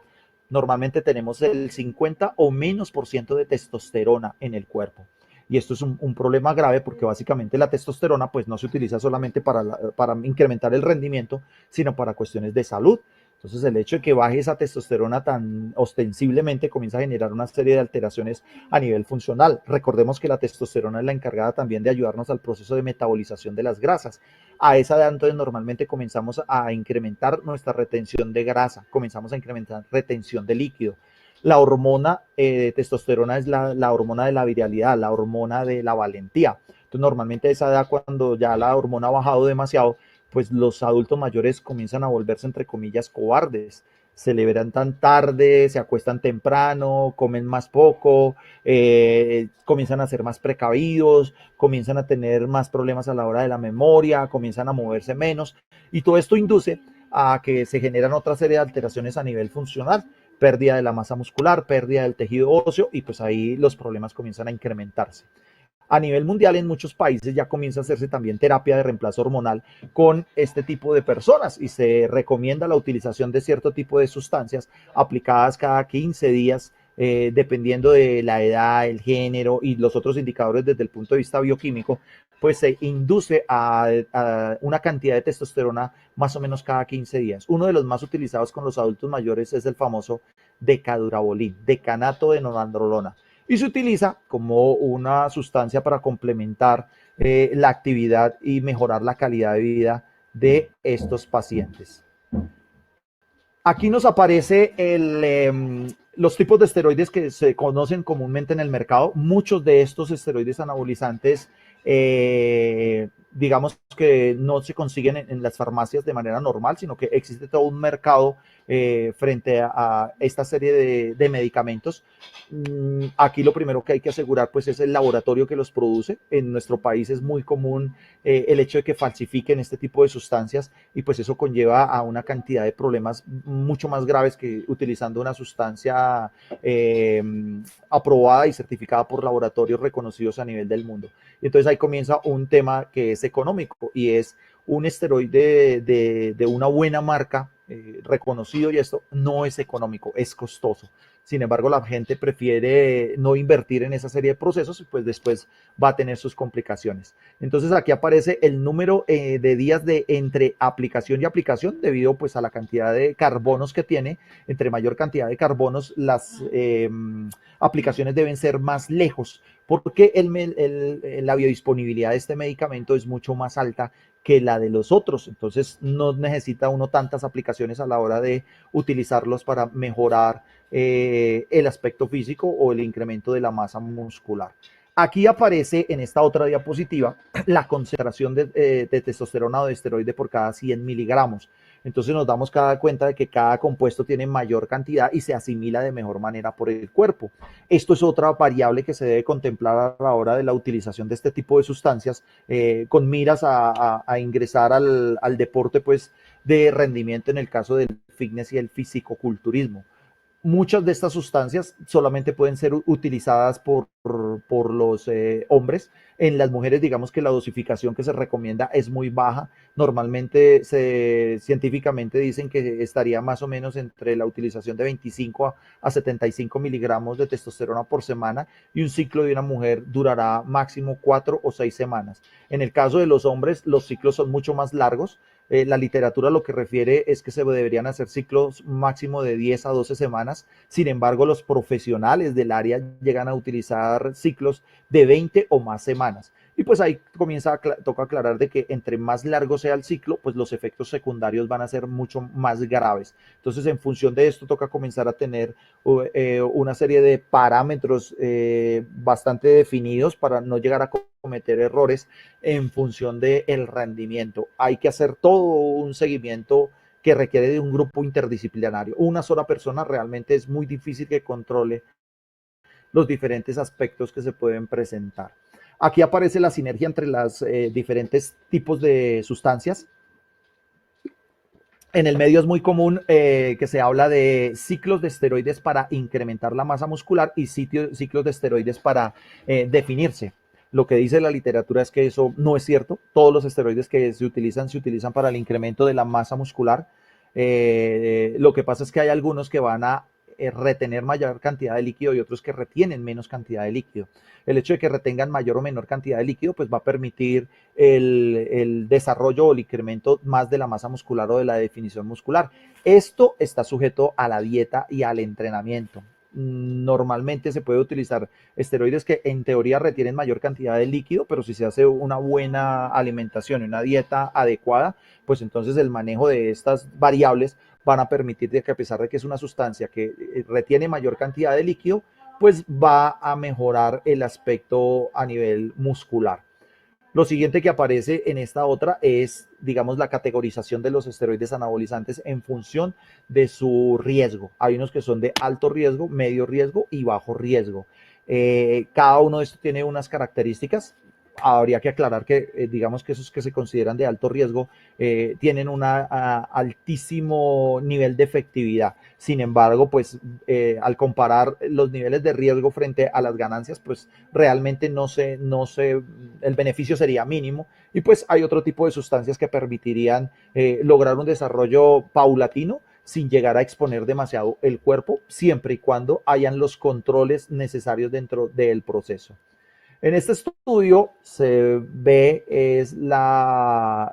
Normalmente tenemos el 50 o menos por ciento de testosterona en el cuerpo. Y esto es un problema grave porque básicamente la testosterona pues no se utiliza solamente para incrementar el rendimiento, sino para cuestiones de salud. Entonces el hecho de que baje esa testosterona tan ostensiblemente comienza a generar una serie de alteraciones a nivel funcional. Recordemos que la testosterona es la encargada también de ayudarnos al proceso de metabolización de las grasas. A esa edad entonces normalmente comenzamos a incrementar nuestra retención de grasa, comenzamos a incrementar retención de líquido. La hormona de testosterona es la hormona de la virilidad, la hormona de la valentía. Entonces normalmente a esa edad cuando ya la hormona ha bajado demasiado, pues los adultos mayores comienzan a volverse, entre comillas, cobardes. Se levantan tarde, se acuestan temprano, comen más poco, comienzan a ser más precavidos, comienzan a tener más problemas a la hora de la memoria, comienzan a moverse menos. Y todo esto induce a que se generan otra serie de alteraciones a nivel funcional, pérdida de la masa muscular, pérdida del tejido óseo, y pues ahí los problemas comienzan a incrementarse. A nivel mundial, en muchos países ya comienza a hacerse también terapia de reemplazo hormonal con este tipo de personas y se recomienda la utilización de cierto tipo de sustancias aplicadas cada 15 días, dependiendo de la edad, el género y los otros indicadores desde el punto de vista bioquímico, pues se induce a una cantidad de testosterona más o menos cada 15 días. Uno de los más utilizados con los adultos mayores es el famoso decadurabolín, decanato de noradrenalona, y se utiliza como una sustancia para complementar la actividad y mejorar la calidad de vida de estos pacientes. Aquí nos aparece los tipos de esteroides que se conocen comúnmente en el mercado. Muchos de estos esteroides anabolizantes, digamos que no se consiguen en las farmacias de manera normal, sino que existe todo un mercado frente a esta serie de medicamentos. Aquí lo primero que hay que asegurar pues es el laboratorio que los produce. En nuestro país es muy común el hecho de que falsifiquen este tipo de sustancias y pues eso conlleva a una cantidad de problemas mucho más graves que utilizando una sustancia aprobada y certificada por laboratorios reconocidos a nivel del mundo. Y entonces ahí comienza un tema que es económico y es un esteroide de una buena marca reconocido, y esto no es económico, es costoso. Sin embargo, la gente prefiere no invertir en esa serie de procesos y pues después va a tener sus complicaciones. Entonces aquí aparece el número de días de entre aplicación y aplicación debido pues a la cantidad de carbonos que tiene. Entre mayor cantidad de carbonos, las aplicaciones deben ser más lejos porque la biodisponibilidad de este medicamento es mucho más alta que la de los otros. Entonces no necesita uno tantas aplicaciones a la hora de utilizarlos para mejorar el aspecto físico o el incremento de la masa muscular. Aquí aparece en esta otra diapositiva la concentración de testosterona o de esteroide por cada 100 miligramos. Entonces nos damos cuenta de que cada compuesto tiene mayor cantidad y se asimila de mejor manera por el cuerpo. Esto es otra variable que se debe contemplar a la hora de la utilización de este tipo de sustancias con miras a ingresar al deporte pues, de rendimiento en el caso del fitness y el fisicoculturismo. Muchas de estas sustancias solamente pueden ser utilizadas por los hombres. En las mujeres, digamos que la dosificación que se recomienda es muy baja. Normalmente científicamente dicen que estaría más o menos entre la utilización de 25 a 75 miligramos de testosterona por semana, y un ciclo de una mujer durará máximo 4 o 6 semanas. En el caso de los hombres, los ciclos son mucho más largos. La literatura lo que refiere es que se deberían hacer ciclos máximo de 10 a 12 semanas. Sin embargo, los profesionales del área llegan a utilizar ciclos de 20 o más semanas. Y pues ahí toca aclarar de que entre más largo sea el ciclo, pues los efectos secundarios van a ser mucho más graves. Entonces, en función de esto, toca comenzar a tener una serie de parámetros bastante definidos para no llegar a cometer errores en función del rendimiento. Hay que hacer todo un seguimiento que requiere de un grupo interdisciplinario. Una sola persona realmente es muy difícil que controle los diferentes aspectos que se pueden presentar. Aquí aparece la sinergia entre los diferentes tipos de sustancias. En el medio es muy común que se habla de ciclos de esteroides para incrementar la masa muscular y ciclos de esteroides para definirse. Lo que dice la literatura es que eso no es cierto. Todos los esteroides que se utilizan para el incremento de la masa muscular. Lo que pasa es que hay algunos que van a retener mayor cantidad de líquido y otros que retienen menos cantidad de líquido. El hecho de que retengan mayor o menor cantidad de líquido pues va a permitir el desarrollo o el incremento más de la masa muscular o de la definición muscular. Esto está sujeto a la dieta y al entrenamiento. Normalmente se puede utilizar esteroides que en teoría retienen mayor cantidad de líquido, pero si se hace una buena alimentación y una dieta adecuada, pues entonces el manejo de estas variables van a permitir que, a pesar de que es una sustancia que retiene mayor cantidad de líquido, pues va a mejorar el aspecto a nivel muscular. Lo siguiente que aparece en esta otra es, digamos, la categorización de los esteroides anabolizantes en función de su riesgo. Hay unos que son de alto riesgo, medio riesgo y bajo riesgo. Cada uno de estos tiene unas características. habría que aclarar que, digamos que esos que se consideran de alto riesgo tienen un altísimo nivel de efectividad. Sin embargo, pues al comparar los niveles de riesgo frente a las ganancias, pues realmente el beneficio sería mínimo. Y pues hay otro tipo de sustancias que permitirían lograr un desarrollo paulatino sin llegar a exponer demasiado el cuerpo, siempre y cuando hayan los controles necesarios dentro del proceso. En este estudio se ve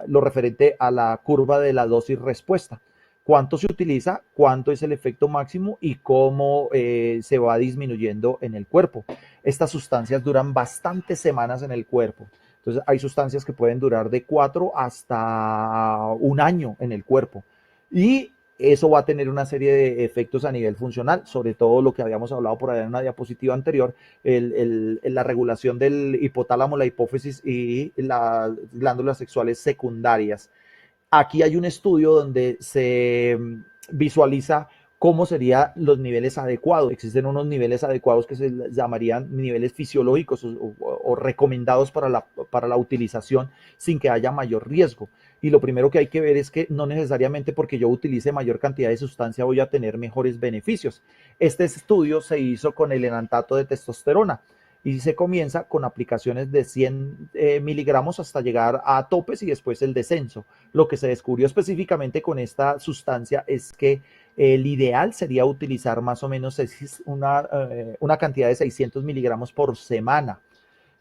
lo referente a la curva de la dosis respuesta. Cuánto se utiliza, cuánto es el efecto máximo y cómo se va disminuyendo en el cuerpo. Estas sustancias duran bastantes semanas en el cuerpo. Entonces hay sustancias que pueden durar de 4 hasta un año en el cuerpo. Y eso va a tener una serie de efectos a nivel funcional, sobre todo lo que habíamos hablado por allá en una diapositiva anterior, la regulación del hipotálamo, la hipófisis y las glándulas sexuales secundarias. Aquí hay un estudio donde se visualiza cómo serían los niveles adecuados. Existen unos niveles adecuados que se llamarían niveles fisiológicos o recomendados para la utilización sin que haya mayor riesgo. Y lo primero que hay que ver es que no necesariamente porque yo utilice mayor cantidad de sustancia voy a tener mejores beneficios. Este estudio se hizo con el enantato de testosterona y se comienza con aplicaciones de 100 miligramos hasta llegar a topes y después el descenso. Lo que se descubrió específicamente con esta sustancia es que el ideal sería utilizar más o menos una cantidad de 600 miligramos por semana.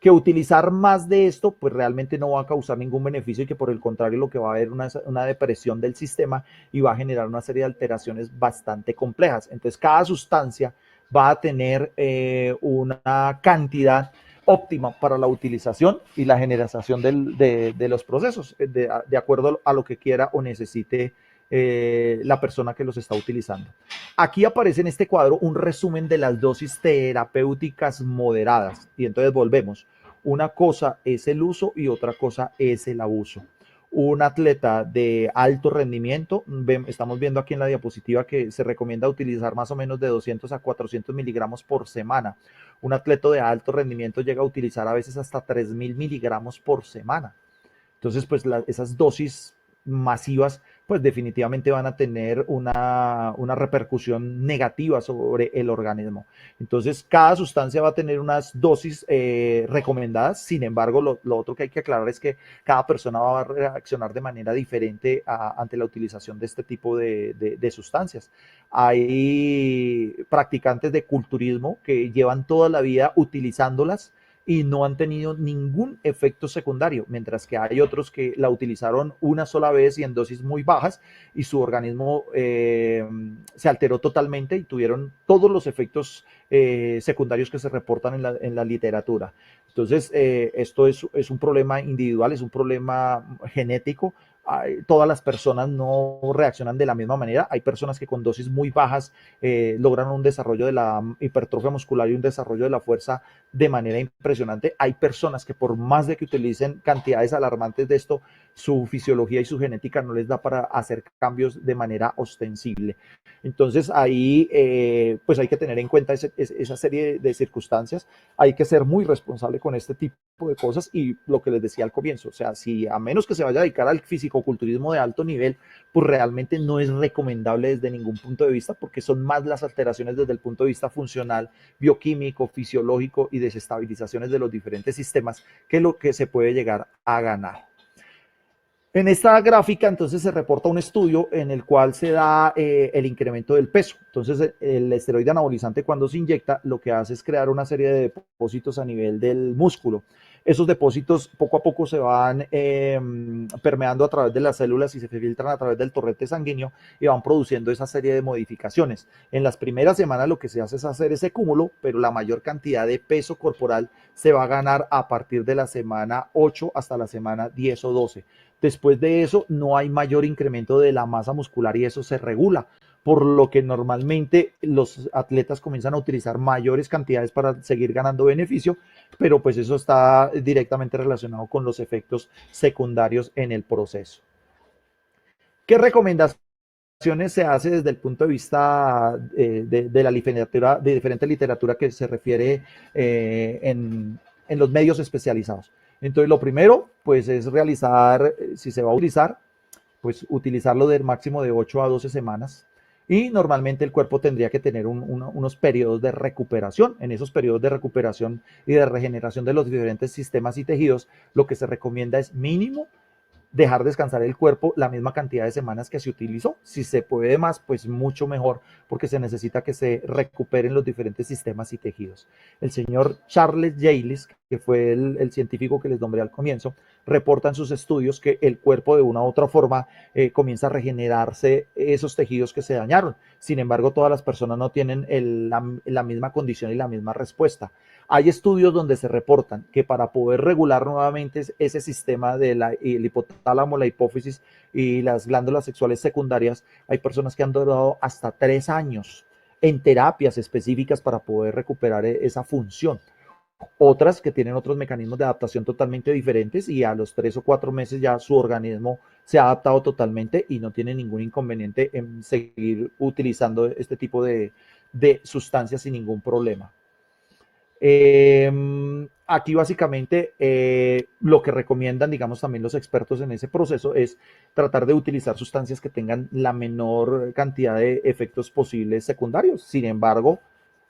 Que utilizar más de esto pues realmente no va a causar ningún beneficio y que por el contrario lo que va a haber una depresión del sistema y va a generar una serie de alteraciones bastante complejas. Entonces cada sustancia va a tener una cantidad óptima para la utilización y la generación de los procesos, de acuerdo a lo que quiera o necesite la persona que los está utilizando. Aquí aparece en este cuadro un resumen de las dosis terapéuticas moderadas. Y entonces volvemos. Una cosa es el uso y otra cosa es el abuso. Un atleta de alto rendimiento, estamos viendo aquí en la diapositiva que se recomienda utilizar más o menos de 200 a 400 miligramos por semana. Un atleta de alto rendimiento llega a utilizar a veces hasta 3000 miligramos por semana. Entonces, pues esas dosis masivas, pues definitivamente van a tener una repercusión negativa sobre el organismo. Entonces, cada sustancia va a tener unas dosis recomendadas. Sin embargo, lo otro que hay que aclarar es que cada persona va a reaccionar de manera diferente ante la utilización de este tipo de sustancias. Hay practicantes de culturismo que llevan toda la vida utilizándolas y no han tenido ningún efecto secundario, mientras que hay otros que la utilizaron una sola vez y en dosis muy bajas y su organismo se alteró totalmente y tuvieron todos los efectos secundarios que se reportan en la literatura. Entonces, esto es un problema individual, es un problema genético. Todas las personas no reaccionan de la misma manera. Hay personas que con dosis muy bajas logran un desarrollo de la hipertrofia muscular y un desarrollo de la fuerza de manera impresionante. Hay personas que por más de que utilicen cantidades alarmantes de esto, su fisiología y su genética no les da para hacer cambios de manera ostensible. Entonces ahí pues hay que tener en cuenta esa serie de circunstancias. Hay que ser muy responsable con este tipo de cosas y lo que les decía al comienzo, o sea, si a menos que se vaya a dedicar al fisicoculturismo de alto nivel, pues realmente no es recomendable desde ningún punto de vista porque son más las alteraciones desde el punto de vista funcional, bioquímico, fisiológico y desestabilizaciones de los diferentes sistemas que lo que se puede llegar a ganar. En esta gráfica entonces se reporta un estudio en el cual se da el incremento del peso. Entonces el esteroide anabolizante cuando se inyecta lo que hace es crear una serie de depósitos a nivel del músculo. Esos depósitos poco a poco se van permeando a través de las células y se filtran a través del torrente sanguíneo y van produciendo esa serie de modificaciones. En las primeras semanas lo que se hace es hacer ese cúmulo, pero la mayor cantidad de peso corporal se va a ganar a partir de la semana 8 hasta la semana 10 o 12. Después de eso no hay mayor incremento de la masa muscular y eso se regula, por lo que normalmente los atletas comienzan a utilizar mayores cantidades para seguir ganando beneficio, pero pues eso está directamente relacionado con los efectos secundarios en el proceso. ¿Qué recomendaciones se hace desde el punto de vista de la literatura, de diferente literatura que se refiere en los medios especializados? Entonces, lo primero, pues es realizar, si se va a utilizar, pues utilizarlo del máximo de 8 a 12 semanas. Y normalmente el cuerpo tendría que tener unos periodos de recuperación. En esos periodos de recuperación y de regeneración de los diferentes sistemas y tejidos, lo que se recomienda es mínimo dejar descansar el cuerpo la misma cantidad de semanas que se utilizó. Si se puede más, pues mucho mejor, porque se necesita que se recuperen los diferentes sistemas y tejidos. El señor Charles Jaylis, que fue el científico que les nombré al comienzo, reporta en sus estudios que el cuerpo de una u otra forma comienza a regenerarse esos tejidos que se dañaron. Sin embargo, todas las personas no tienen la misma condición y la misma respuesta. Hay estudios donde se reportan que para poder regular nuevamente ese sistema de el hipotálamo, la hipófisis y las glándulas sexuales secundarias, hay personas que han durado hasta 3 años en terapias específicas para poder recuperar esa función. Otras que tienen otros mecanismos de adaptación totalmente diferentes y a los 3 o 4 meses ya su organismo se ha adaptado totalmente y no tiene ningún inconveniente en seguir utilizando este tipo de sustancias sin ningún problema. Aquí básicamente lo que recomiendan, digamos, también los expertos en ese proceso es tratar de utilizar sustancias que tengan la menor cantidad de efectos posibles secundarios. Sin embargo,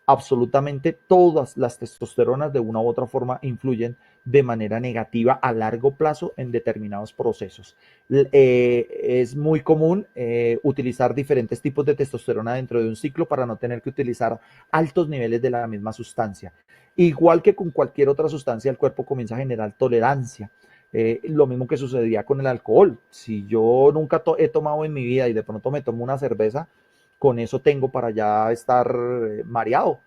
absolutamente todas las testosteronas de una u otra forma influyen de manera negativa a largo plazo en determinados procesos. Es muy común utilizar diferentes tipos de testosterona dentro de un ciclo para no tener que utilizar altos niveles de la misma sustancia. Igual que con cualquier otra sustancia, el cuerpo comienza a generar tolerancia. Lo mismo que sucedía con el alcohol. Si yo nunca he tomado en mi vida y de pronto me tomo una cerveza, con eso tengo para ya estar mareado.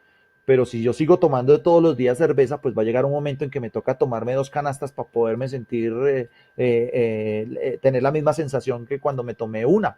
Pero si yo sigo tomando todos los días cerveza, pues va a llegar un momento en que me toca tomarme 2 canastas para poderme sentir, tener la misma sensación que cuando me tomé una.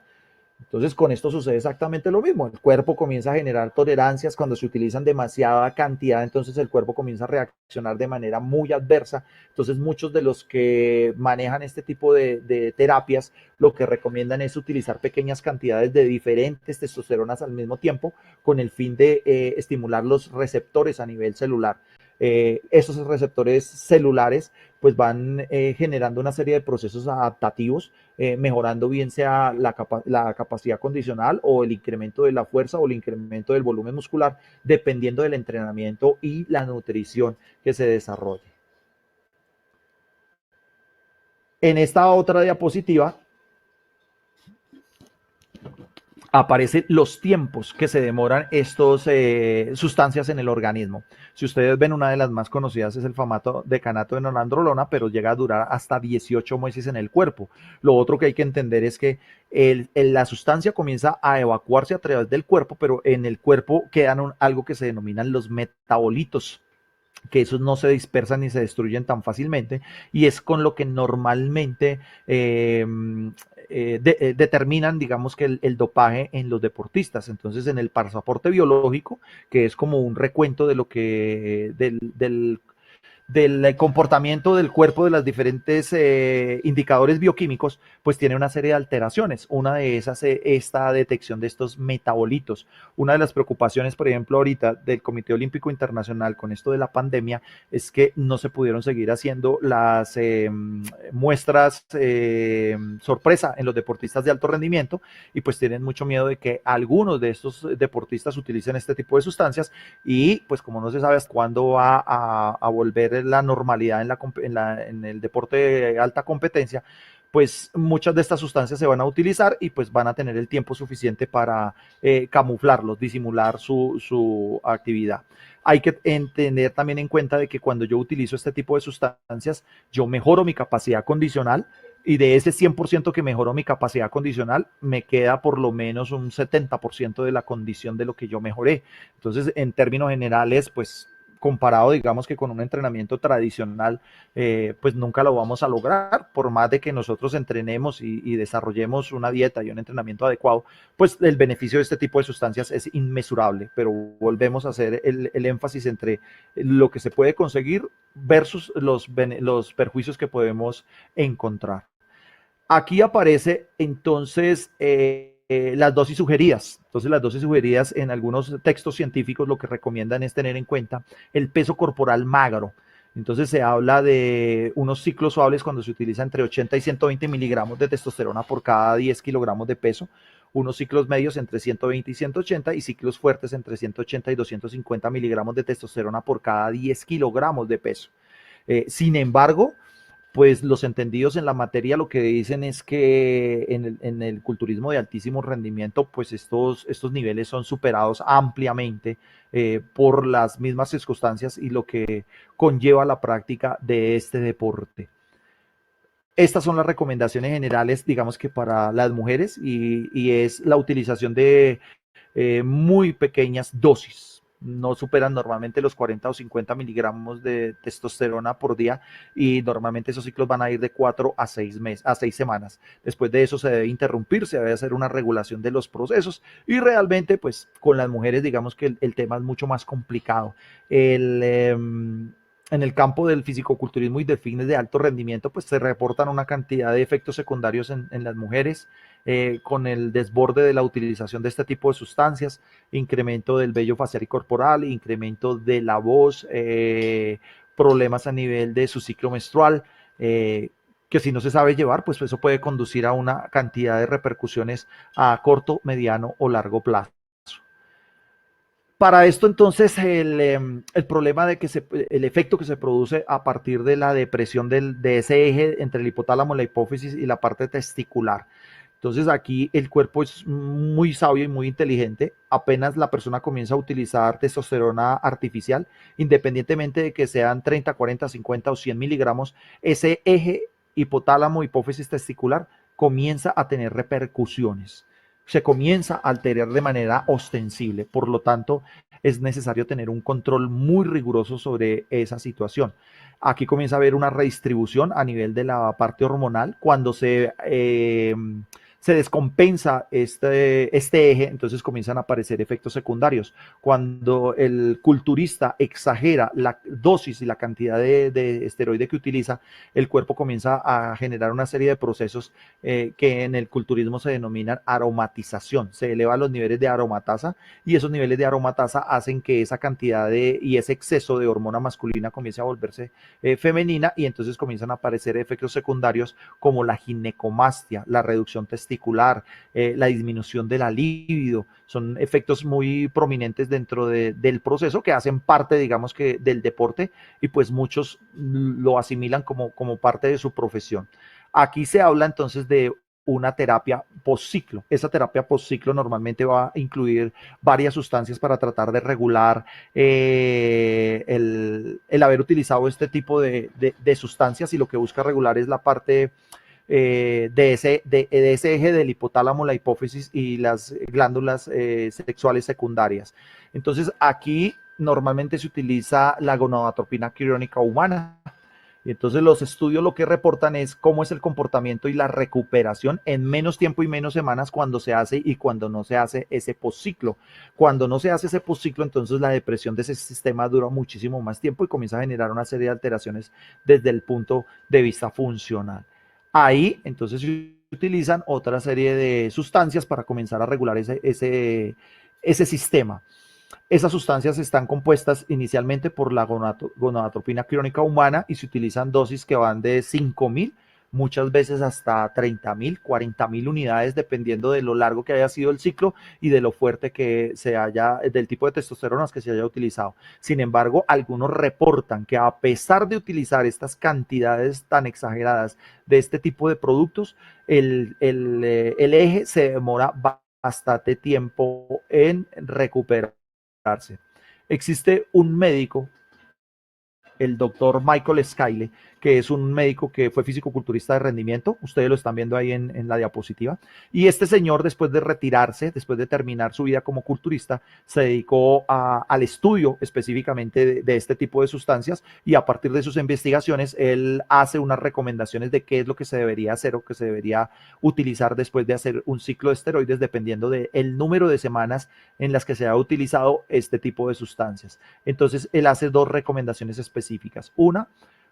Entonces, con esto sucede exactamente lo mismo. El cuerpo comienza a generar tolerancias cuando se utilizan demasiada cantidad, entonces el cuerpo comienza a reaccionar de manera muy adversa. Entonces, muchos de los que manejan este tipo de terapias lo que recomiendan es utilizar pequeñas cantidades de diferentes testosteronas al mismo tiempo con el fin de estimular los receptores a nivel celular. Esos receptores celulares pues van generando una serie de procesos adaptativos, mejorando bien sea la capacidad condicional o el incremento de la fuerza o el incremento del volumen muscular, dependiendo del entrenamiento y la nutrición que se desarrolle. En esta otra diapositiva aparecen los tiempos que se demoran estas sustancias en el organismo. Si ustedes ven, una de las más conocidas es el famoso decanato de noradrenalona, pero llega a durar hasta 18 meses en el cuerpo. Lo otro que hay que entender es que la sustancia comienza a evacuarse a través del cuerpo, pero en el cuerpo quedan algo que se denominan los metabolitos, que esos no se dispersan ni se destruyen tan fácilmente, y es con lo que normalmente determinan, digamos, que el dopaje en los deportistas. Entonces, en el pasaporte biológico, que es como un recuento de lo que del comportamiento del cuerpo de los diferentes indicadores bioquímicos, pues tiene una serie de alteraciones. Una de esas es esta detección de estos metabolitos. Una de las preocupaciones, por ejemplo, ahorita del Comité Olímpico Internacional con esto de la pandemia es que no se pudieron seguir haciendo las muestras sorpresa en los deportistas de alto rendimiento, y pues tienen mucho miedo de que algunos de estos deportistas utilicen este tipo de sustancias, y pues como no se sabe hasta cuándo va a volver la normalidad en el deporte de alta competencia, pues muchas de estas sustancias se van a utilizar y pues van a tener el tiempo suficiente para camuflarlos, disimular su actividad. Hay que tener también en cuenta de que cuando yo utilizo este tipo de sustancias, yo mejoro mi capacidad condicional, y de ese 100% que mejoró mi capacidad condicional, me queda por lo menos un 70% de la condición de lo que yo mejoré. Entonces, en términos generales, pues comparado, digamos, que con un entrenamiento tradicional, pues nunca lo vamos a lograr, por más de que nosotros entrenemos y desarrollemos una dieta y un entrenamiento adecuado, pues el beneficio de este tipo de sustancias es inmesurable, pero volvemos a hacer el énfasis entre lo que se puede conseguir versus los perjuicios que podemos encontrar. Aquí aparece entonces las dosis sugeridas. Entonces, las dosis sugeridas en algunos textos científicos lo que recomiendan es tener en cuenta el peso corporal magro. Entonces se habla de unos ciclos suaves cuando se utiliza entre 80 y 120 miligramos de testosterona por cada 10 kilogramos de peso, unos ciclos medios entre 120 y 180 y ciclos fuertes entre 180 y 250 miligramos de testosterona por cada 10 kilogramos de peso. Sin embargo, pues los entendidos en la materia lo que dicen es que en el culturismo de altísimo rendimiento, pues estos niveles son superados ampliamente por las mismas circunstancias y lo que conlleva la práctica de este deporte. Estas son las recomendaciones generales, digamos que para las mujeres, y es la utilización de muy pequeñas dosis. No superan normalmente los 40 o 50 miligramos de testosterona por día y normalmente esos ciclos van a ir de 4 a 6 meses, a 6 semanas. Después de eso se debe interrumpir, se debe hacer una regulación de los procesos y realmente pues con las mujeres digamos que el tema es mucho más complicado. En el campo del fisicoculturismo y del fitness de alto rendimiento, pues se reportan una cantidad de efectos secundarios en las mujeres con el desborde de la utilización de este tipo de sustancias, incremento del vello facial y corporal, incremento de la voz, problemas a nivel de su ciclo menstrual, que si no se sabe llevar, pues eso puede conducir a una cantidad de repercusiones a corto, mediano o largo plazo. Para esto entonces el problema de que el efecto que se produce a partir de la depresión de ese eje entre el hipotálamo, la hipófisis y la parte testicular. Entonces aquí el cuerpo es muy sabio y muy inteligente. Apenas la persona comienza a utilizar testosterona artificial, independientemente de que sean 30, 40, 50 o 100 miligramos, ese eje hipotálamo, hipófisis testicular comienza a tener repercusiones. Se comienza a alterar de manera ostensible. Por lo tanto, es necesario tener un control muy riguroso sobre esa situación. Aquí comienza a haber una redistribución a nivel de la parte hormonal. Cuando se descompensa este eje, entonces comienzan a aparecer efectos secundarios. Cuando el culturista exagera la dosis y la cantidad de esteroide que utiliza, el cuerpo comienza a generar una serie de procesos que en el culturismo se denominan aromatización. Se elevan los niveles de aromatasa y esos niveles de aromatasa hacen que esa cantidad y ese exceso de hormona masculina comience a volverse femenina y entonces comienzan a aparecer efectos secundarios como la ginecomastia, la reducción testicular, la disminución de la libido. Son efectos muy prominentes dentro del proceso que hacen parte, digamos que, del deporte y pues muchos lo asimilan como parte de su profesión. Aquí se habla entonces de una terapia postciclo. Esa terapia postciclo normalmente va a incluir varias sustancias para tratar de regular el haber utilizado este tipo de sustancias y lo que busca regular es la parte de ese eje del hipotálamo, la hipófisis y las glándulas sexuales secundarias. Entonces aquí normalmente se utiliza la gonadotropina quirónica humana. Y entonces los estudios lo que reportan es cómo es el comportamiento y la recuperación en menos tiempo y menos semanas cuando se hace y cuando no se hace ese postciclo. Cuando no se hace ese postciclo, entonces la depresión de ese sistema dura muchísimo más tiempo y comienza a generar una serie de alteraciones desde el punto de vista funcional. Ahí entonces se utilizan otra serie de sustancias para comenzar a regular ese sistema. Esas sustancias están compuestas inicialmente por la gonadotropina quirónica humana y se utilizan dosis que van de 5.000, muchas veces hasta 30.000, 40.000 unidades, dependiendo de lo largo que haya sido el ciclo y de lo fuerte que se haya, del tipo de testosteronas que se haya utilizado. Sin embargo, algunos reportan que a pesar de utilizar estas cantidades tan exageradas de este tipo de productos, el eje se demora bastante tiempo en recuperar. Existe un médico, el doctor Michael Skyle, que es un médico que fue fisicoculturista de rendimiento, ustedes lo están viendo ahí en la diapositiva, y este señor después de retirarse, después de terminar su vida como culturista, se dedicó al estudio específicamente de este tipo de sustancias y a partir de sus investigaciones él hace unas recomendaciones de qué es lo que se debería hacer o que se debería utilizar después de hacer un ciclo de esteroides dependiendo del número de semanas en las que se ha utilizado este tipo de sustancias. Entonces él hace dos recomendaciones específicas. Una,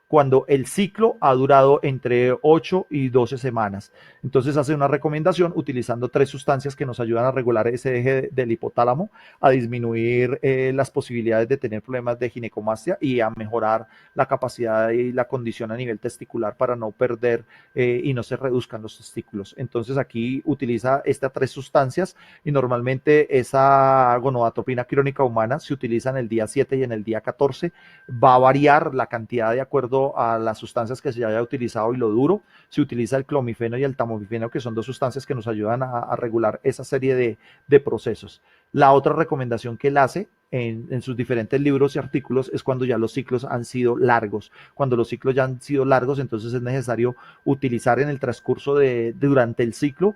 cuando el ciclo ha durado entre 8 y 12 semanas. Entonces hace una recomendación utilizando 3 sustancias que nos ayudan a regular ese eje del hipotálamo, a disminuir las posibilidades de tener problemas de ginecomastia y a mejorar la capacidad y la condición a nivel testicular para no perder y no se reduzcan los testículos. Entonces aquí utiliza estas 3 sustancias y normalmente esa gonadotropina crónica humana se utiliza en el día 7 y en el día 14. Va a variar la cantidad de acuerdo a las sustancias que se haya utilizado y lo duro. Se utiliza el clomifeno y el tamoxifeno, que son 2 sustancias que nos ayudan a regular esa serie de procesos. La otra recomendación que él hace en sus diferentes libros y artículos es cuando ya los ciclos han sido largos. Cuando los ciclos ya han sido largos, entonces es necesario utilizar en el transcurso durante el ciclo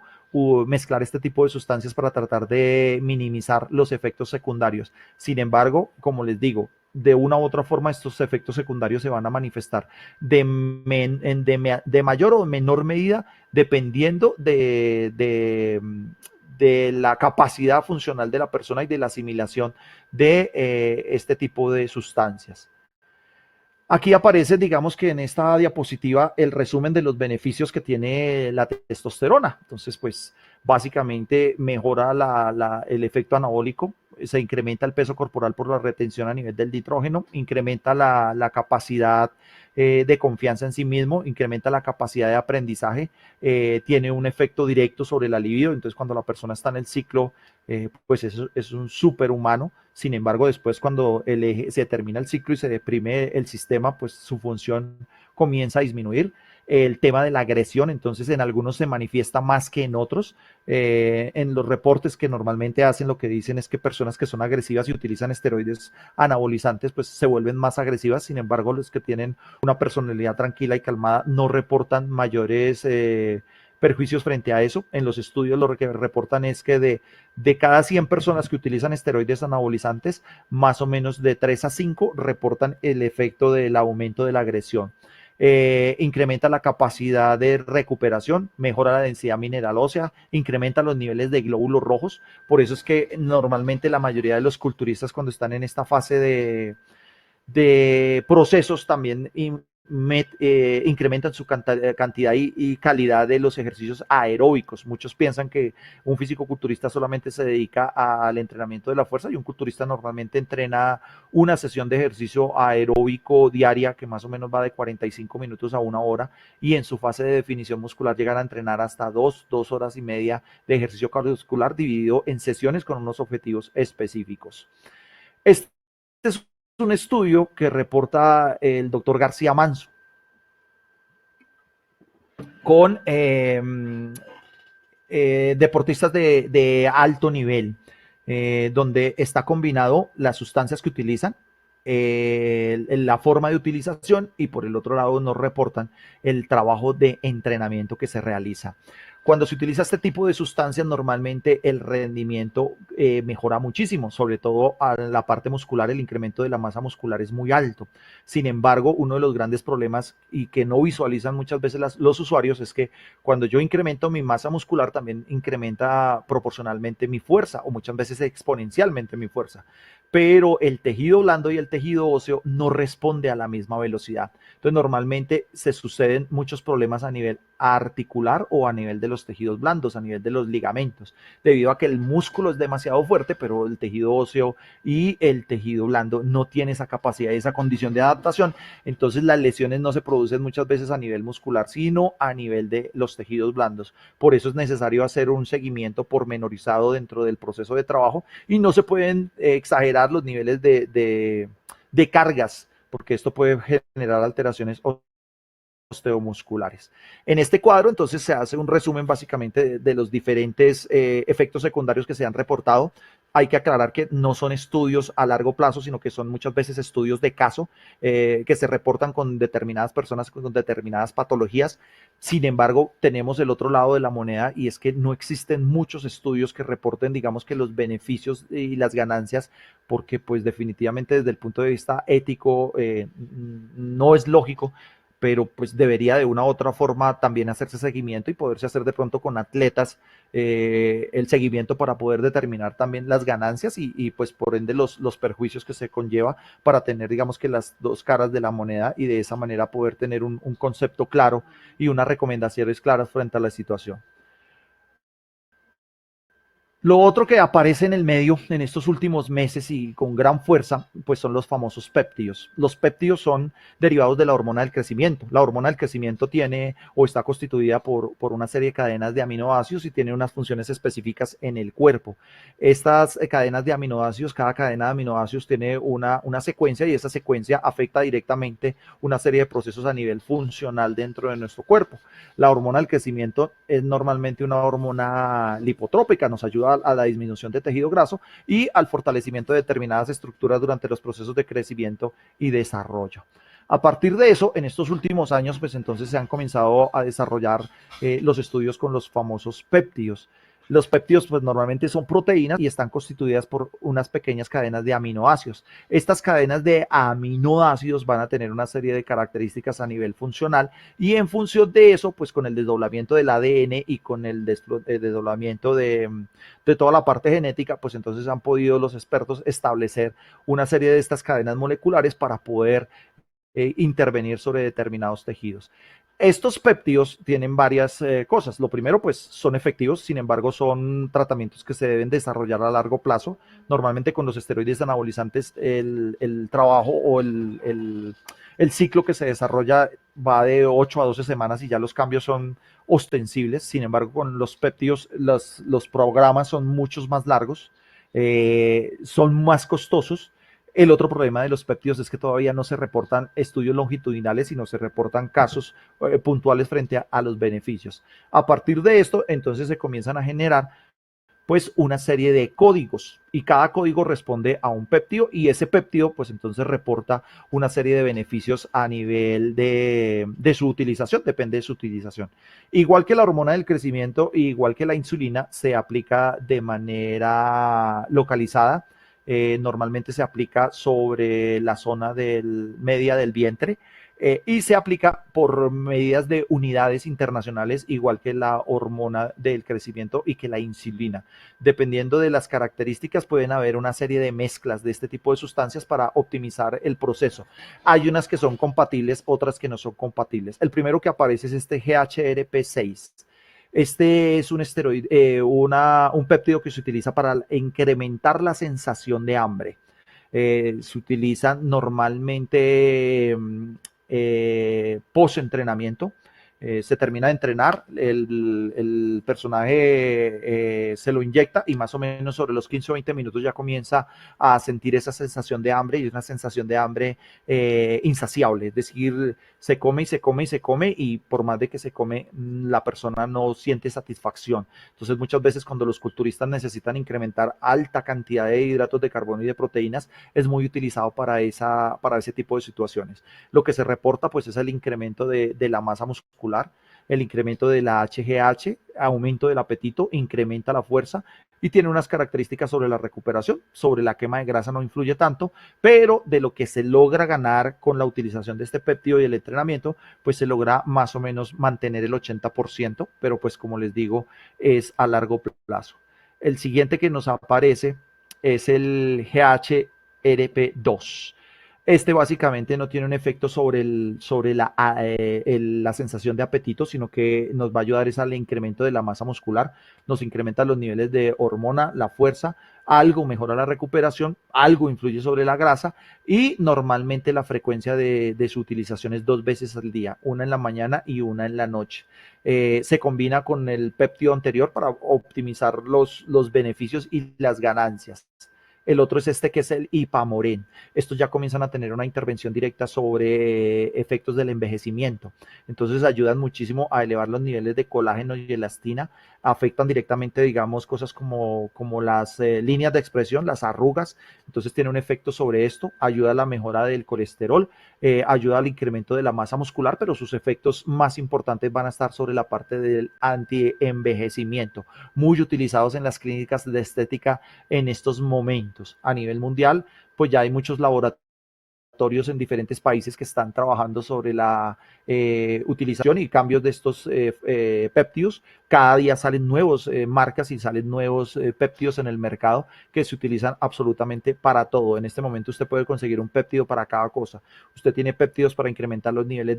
mezclar este tipo de sustancias para tratar de minimizar los efectos secundarios. Sin embargo, como les digo, de una u otra forma estos efectos secundarios se van a manifestar de mayor o menor medida dependiendo de la capacidad funcional de la persona y de la asimilación de este tipo de sustancias. Aquí aparece, digamos que en esta diapositiva, el resumen de los beneficios que tiene la testosterona. Entonces, pues básicamente mejora el efecto anabólico, se incrementa el peso corporal por la retención a nivel del nitrógeno, incrementa la capacidad de confianza en sí mismo, incrementa la capacidad de aprendizaje, tiene un efecto directo sobre la libido. Entonces, cuando la persona está en el ciclo, pues es un superhumano. Sin embargo, después cuando se termina el ciclo y se deprime el sistema, pues su función comienza a disminuir. El tema de la agresión, entonces en algunos se manifiesta más que en otros. En los reportes que normalmente hacen, lo que dicen es que personas que son agresivas y utilizan esteroides anabolizantes, pues se vuelven más agresivas. Sin embargo, los que tienen una personalidad tranquila y calmada no reportan mayores perjuicios frente a eso. En los estudios lo que reportan es que de cada 100 personas que utilizan esteroides anabolizantes, más o menos de 3 a 5 reportan el efecto del aumento de la agresión. Incrementa la capacidad de recuperación, mejora la densidad mineral ósea, incrementa los niveles de glóbulos rojos. Por eso es que normalmente la mayoría de los culturistas, cuando están en esta fase de procesos, también incrementan su cantidad y calidad de los ejercicios aeróbicos. Muchos piensan que un fisicoculturista solamente se dedica al entrenamiento de la fuerza, y un culturista normalmente entrena una sesión de ejercicio aeróbico diaria que más o menos va de 45 minutos a 1 hora, y en su fase de definición muscular llegan a entrenar hasta 2 horas y media de ejercicio cardiovascular dividido en sesiones con unos objetivos específicos. Este es un estudio que reporta el doctor García Manso con deportistas de alto nivel, donde está combinado las sustancias que utilizan, la forma de utilización, y por el otro lado nos reportan el trabajo de entrenamiento que se realiza. Cuando se utiliza este tipo de sustancias, normalmente el rendimiento mejora muchísimo, sobre todo a la parte muscular. El incremento de la masa muscular es muy alto. Sin embargo, uno de los grandes problemas y que no visualizan muchas veces los usuarios es que cuando yo incremento mi masa muscular, también incrementa proporcionalmente mi fuerza, o muchas veces exponencialmente mi fuerza. Pero el tejido blando y el tejido óseo no responde a la misma velocidad. Entonces, normalmente se suceden muchos problemas a nivel articular o a nivel de los tejidos blandos, a nivel de los ligamentos, debido a que el músculo es demasiado fuerte, pero el tejido óseo y el tejido blando no tiene esa capacidad y esa condición de adaptación. Entonces, las lesiones no se producen muchas veces a nivel muscular, sino a nivel de los tejidos blandos. Por eso es necesario hacer un seguimiento pormenorizado dentro del proceso de trabajo, y no se pueden exagerar los niveles de cargas, porque esto puede generar alteraciones osteomusculares. En este cuadro, entonces, se hace un resumen básicamente de los diferentes efectos secundarios que se han reportado. Hay que aclarar que no son estudios a largo plazo, sino que son muchas veces estudios de caso que se reportan con determinadas personas con determinadas patologías. Sin embargo, tenemos el otro lado de la moneda, y es que no existen muchos estudios que reporten, digamos, que los beneficios y las ganancias, porque pues definitivamente desde el punto de vista ético no es lógico pero pues debería de una u otra forma también hacerse seguimiento y poderse hacer de pronto con atletas el seguimiento para poder determinar también las ganancias y pues por ende los perjuicios que se conlleva para tener digamos que las dos caras de la moneda y de esa manera poder tener un concepto claro y unas recomendaciones claras frente a la situación. Lo otro que aparece en el medio en estos últimos meses y con gran fuerza, pues son los famosos péptidos. Los péptidos son derivados de la hormona del crecimiento. La hormona del crecimiento tiene o está constituida por una serie de cadenas de aminoácidos y tiene unas funciones específicas en el cuerpo. Estas cadenas de aminoácidos, cada cadena de aminoácidos tiene una secuencia y esa secuencia afecta directamente una serie de procesos a nivel funcional dentro de nuestro cuerpo. La hormona del crecimiento es normalmente una hormona lipotrópica, nos ayuda a la disminución de tejido graso y al fortalecimiento de determinadas estructuras durante los procesos de crecimiento y desarrollo. A partir de eso, en estos últimos años, pues entonces se han comenzado a desarrollar los estudios con los famosos péptidos. Los péptidos pues normalmente son proteínas y están constituidas por unas pequeñas cadenas de aminoácidos. Estas cadenas de aminoácidos van a tener una serie de características a nivel funcional y en función de eso, pues con el desdoblamiento del ADN y con el desdoblamiento de toda la parte genética, pues entonces han podido los expertos establecer una serie de estas cadenas moleculares para poder intervenir sobre determinados tejidos. Estos péptidos tienen varias cosas. Lo primero, pues son efectivos, sin embargo, son tratamientos que se deben desarrollar a largo plazo. Normalmente con los esteroides anabolizantes, el trabajo o el ciclo que se desarrolla va de 8 a 12 semanas y ya los cambios son ostensibles. Sin embargo, con los péptidos, los programas son muchos más largos, son más costosos. El otro problema de los péptidos es que todavía no se reportan estudios longitudinales, sino se reportan casos puntuales frente a los beneficios. A partir de esto, entonces se comienzan a generar pues una serie de códigos y cada código responde a un péptido y ese péptido pues entonces reporta una serie de beneficios a nivel de su utilización, depende de su utilización. Igual que la hormona del crecimiento, igual que la insulina, se aplica de manera localizada. Normalmente se aplica sobre la zona media del vientre y se aplica por medidas de unidades internacionales, igual que la hormona del crecimiento y que la insulina. Dependiendo de las características, pueden haber una serie de mezclas de este tipo de sustancias para optimizar el proceso. Hay unas que son compatibles, otras que no son compatibles. El primero que aparece es este GHRP6. Este es un esteroide, un péptido que se utiliza para incrementar la sensación de hambre. Se utiliza normalmente post-entrenamiento. Se termina de entrenar, el personaje se lo inyecta y más o menos sobre los 15 o 20 minutos ya comienza a sentir esa sensación de hambre y es una sensación de hambre insaciable, es decir, se come y se come y se come y por más de que se come, la persona no siente satisfacción. Entonces muchas veces cuando los culturistas necesitan incrementar alta cantidad de hidratos de carbono y de proteínas, es muy utilizado para ese tipo de situaciones. Lo que se reporta pues es el incremento de la masa muscular, el incremento de la HGH, aumento del apetito, incrementa la fuerza y tiene unas características sobre la recuperación. Sobre la quema de grasa no influye tanto, pero de lo que se logra ganar con la utilización de este péptido y el entrenamiento, pues se logra más o menos mantener el 80%, pero pues como les digo, es a largo plazo. El siguiente que nos aparece es el GHRP2. Este básicamente no tiene un efecto sobre la sensación de apetito, sino que nos va a ayudar es al incremento de la masa muscular, nos incrementa los niveles de hormona, la fuerza, algo mejora la recuperación, algo influye sobre la grasa y normalmente la frecuencia de su utilización es 2 veces al día, una en la mañana y una en la noche. Se combina con el péptido anterior para optimizar los beneficios y las ganancias. El otro es este que es el Ipamoren. Estos ya comienzan a tener una intervención directa sobre efectos del envejecimiento. Entonces ayudan muchísimo a elevar los niveles de colágeno y elastina. Afectan directamente, digamos, cosas como las líneas de expresión, las arrugas. Entonces tiene un efecto sobre esto. Ayuda a la mejora del colesterol. Ayuda al incremento de la masa muscular, pero sus efectos más importantes van a estar sobre la parte del anti-envejecimiento. Muy utilizados en las clínicas de estética en estos momentos. A nivel mundial, pues ya hay muchos laboratorios en diferentes países que están trabajando sobre la utilización y cambios de estos péptidos. Cada día salen nuevas marcas y salen nuevos péptidos en el mercado que se utilizan absolutamente para todo. En este momento usted puede conseguir un péptido para cada cosa. Usted tiene péptidos para incrementar los niveles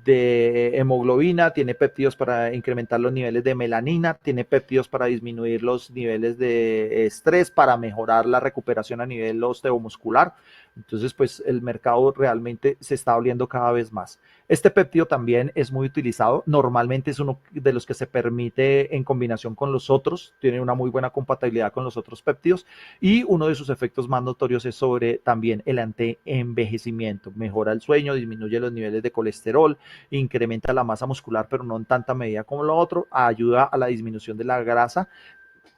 de hemoglobina, tiene péptidos para incrementar los niveles de melanina, tiene péptidos para disminuir los niveles de estrés, para mejorar la recuperación a nivel osteomuscular. Entonces, pues el mercado realmente se está abriendo cada vez más. Este péptido también es muy utilizado. Normalmente es uno de los que se permite en combinación con los otros. Tiene una muy buena compatibilidad con los otros péptidos. Y uno de sus efectos más notorios es sobre también el antienvejecimiento. Mejora el sueño, disminuye los niveles de colesterol, incrementa la masa muscular, pero no en tanta medida como lo otro. Ayuda a la disminución de la grasa,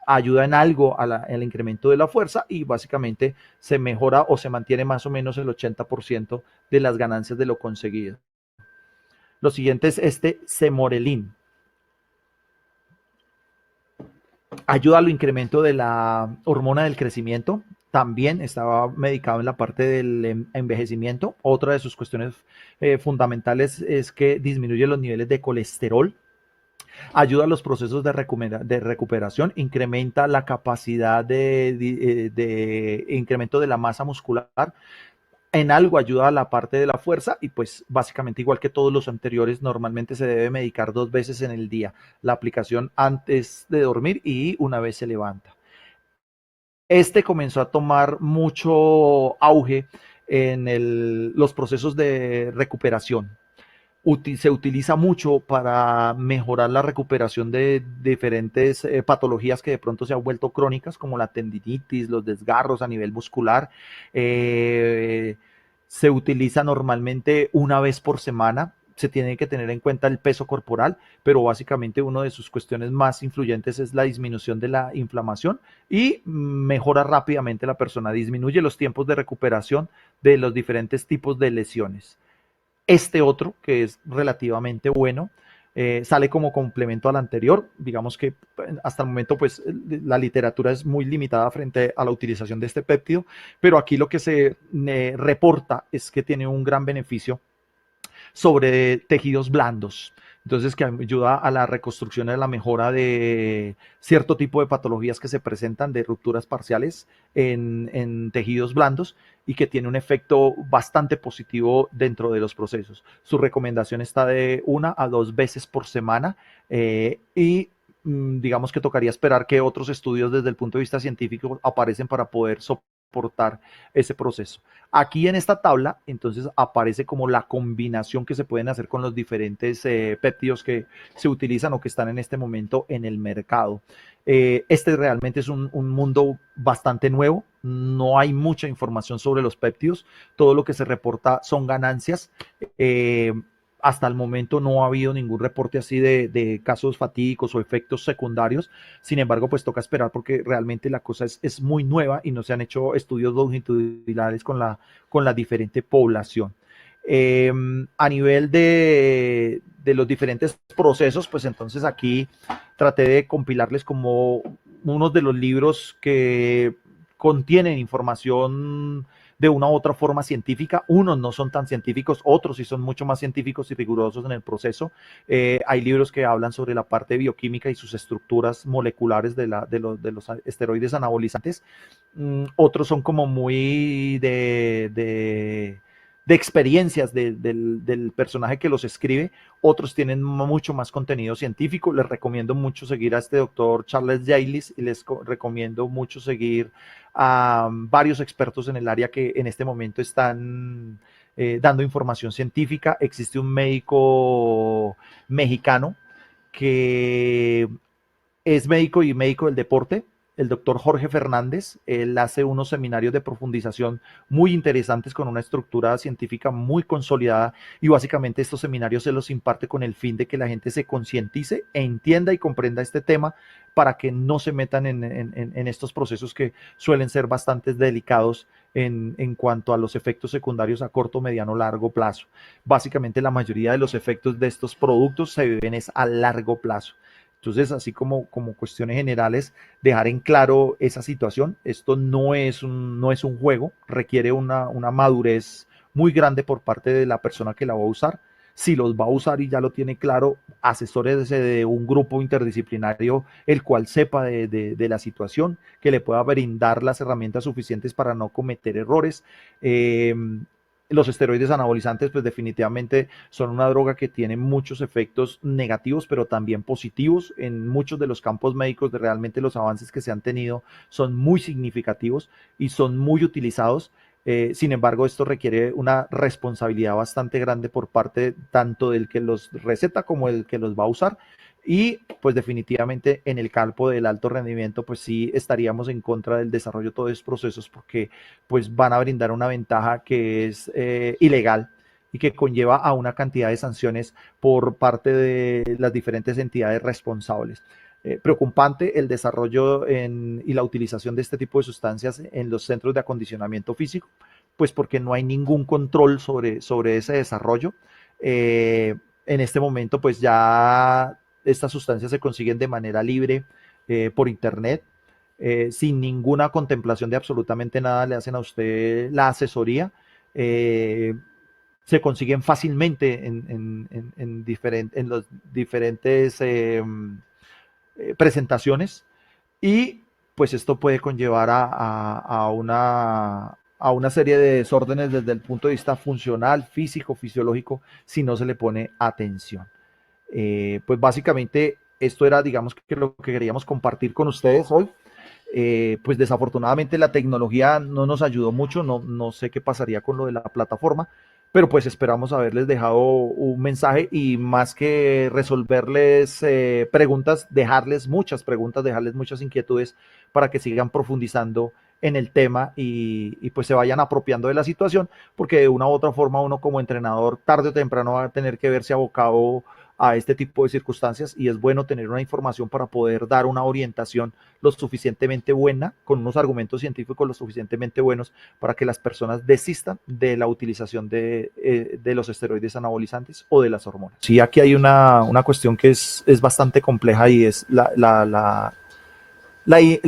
ayuda en algo al incremento de la fuerza y básicamente se mejora o se mantiene más o menos el 80% de las ganancias de lo conseguido. Lo siguiente es este Semorelin. Ayuda al incremento de la hormona del crecimiento. También estaba medicado en la parte del envejecimiento. Otra de sus cuestiones fundamentales es que disminuye los niveles de colesterol. Ayuda a los procesos de recuperación, incrementa la capacidad de incremento de la masa muscular, en algo ayuda a la parte de la fuerza y pues básicamente igual que todos los anteriores, normalmente se debe medicar 2 veces en el día, la aplicación antes de dormir y una vez se levanta. Este comenzó a tomar mucho auge en los procesos de recuperación. Se utiliza mucho para mejorar la recuperación de diferentes patologías que de pronto se han vuelto crónicas, como la tendinitis, los desgarros a nivel muscular. Se utiliza normalmente una vez por semana. Se tiene que tener en cuenta el peso corporal, pero básicamente una de sus cuestiones más influyentes es la disminución de la inflamación y mejora rápidamente la persona, disminuye los tiempos de recuperación de los diferentes tipos de lesiones. Este otro, que es relativamente bueno, sale como complemento al anterior. Digamos que hasta el momento pues la literatura es muy limitada frente a la utilización de este péptido, pero aquí lo que se reporta es que tiene un gran beneficio sobre tejidos blandos. Entonces, que ayuda a la reconstrucción y a la mejora de cierto tipo de patologías que se presentan, de rupturas parciales en tejidos blandos y que tiene un efecto bastante positivo dentro de los procesos. Su recomendación está de 1 a 2 veces por semana y digamos que tocaría esperar que otros estudios desde el punto de vista científico aparecen para poder soportar ese proceso. Aquí en esta tabla, entonces aparece como la combinación que se pueden hacer con los diferentes péptidos que se utilizan o que están en este momento en el mercado. Este realmente es un mundo bastante nuevo, no hay mucha información sobre los péptidos, todo lo que se reporta son ganancias. Hasta el momento no ha habido ningún reporte así de casos fatídicos o efectos secundarios. Sin embargo, pues toca esperar porque realmente la cosa es muy nueva y no se han hecho estudios longitudinales con la diferente población. A nivel de los diferentes procesos, pues entonces aquí traté de compilarles como unos de los libros que contienen información de una u otra forma científica. Unos no son tan científicos, otros sí son mucho más científicos y rigurosos en el proceso. Hay libros que hablan sobre la parte bioquímica y sus estructuras moleculares de los esteroides anabolizantes. Otros son como muy de experiencias del personaje que los escribe. Otros tienen mucho más contenido científico. Les recomiendo mucho seguir a este doctor Charles Jaylis y les recomiendo mucho seguir a varios expertos en el área que en este momento están dando información científica. Existe un médico mexicano que es médico y médico del deporte, el doctor Jorge Fernández. Él hace unos seminarios de profundización muy interesantes con una estructura científica muy consolidada y básicamente estos seminarios se los imparte con el fin de que la gente se concientice e entienda y comprenda este tema para que no se metan en estos procesos que suelen ser bastante delicados en cuanto a los efectos secundarios a corto, mediano, largo plazo. Básicamente la mayoría de los efectos de estos productos se viven es a largo plazo. Entonces, así como cuestiones generales, dejar en claro esa situación. Esto no es un juego, requiere una madurez muy grande por parte de la persona que la va a usar. Si los va a usar y ya lo tiene claro, asesórese de un grupo interdisciplinario el cual sepa de la situación, que le pueda brindar las herramientas suficientes para no cometer errores. Eh, los esteroides anabolizantes, pues definitivamente son una droga que tiene muchos efectos negativos, pero también positivos en muchos de los campos médicos. De realmente los avances que se han tenido son muy significativos y son muy utilizados. Sin embargo, esto requiere una responsabilidad bastante grande por parte tanto del que los receta como el que los va a usar. Y pues definitivamente en el campo del alto rendimiento, pues sí estaríamos en contra del desarrollo de todos esos procesos, porque pues van a brindar una ventaja que es ilegal y que conlleva a una cantidad de sanciones por parte de las diferentes entidades responsables. Preocupante el desarrollo y la utilización de este tipo de sustancias en los centros de acondicionamiento físico, pues porque no hay ningún control sobre ese desarrollo. En este momento, pues ya estas sustancias se consiguen de manera libre por internet, sin ninguna contemplación de absolutamente nada, le hacen a usted la asesoría. eh, Se consiguen fácilmente en los diferentes presentaciones, y pues esto puede conllevar a una serie de desórdenes desde el punto de vista funcional, físico, fisiológico, si no se le pone atención. Pues básicamente esto era, digamos, que lo que queríamos compartir con ustedes hoy. Pues desafortunadamente la tecnología no nos ayudó mucho, no sé qué pasaría con lo de la plataforma, pero pues esperamos haberles dejado un mensaje y más que resolverles preguntas, dejarles muchas preguntas, dejarles muchas inquietudes para que sigan profundizando en el tema y pues se vayan apropiando de la situación, porque de una u otra forma uno como entrenador tarde o temprano va a tener que verse abocado a este tipo de circunstancias, y es bueno tener una información para poder dar una orientación lo suficientemente buena, con unos argumentos científicos lo suficientemente buenos para que las personas desistan de la utilización de los esteroides anabolizantes o de las hormonas. Sí, aquí hay una cuestión que es bastante compleja, y es la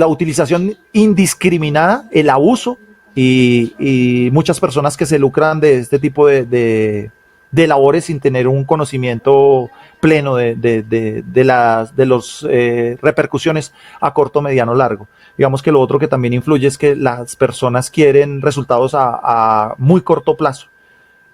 utilización indiscriminada, el abuso y muchas personas que se lucran de este tipo de labores sin tener un conocimiento pleno de las repercusiones a corto, mediano, largo. Digamos que lo otro que también influye es que las personas quieren resultados a muy corto plazo.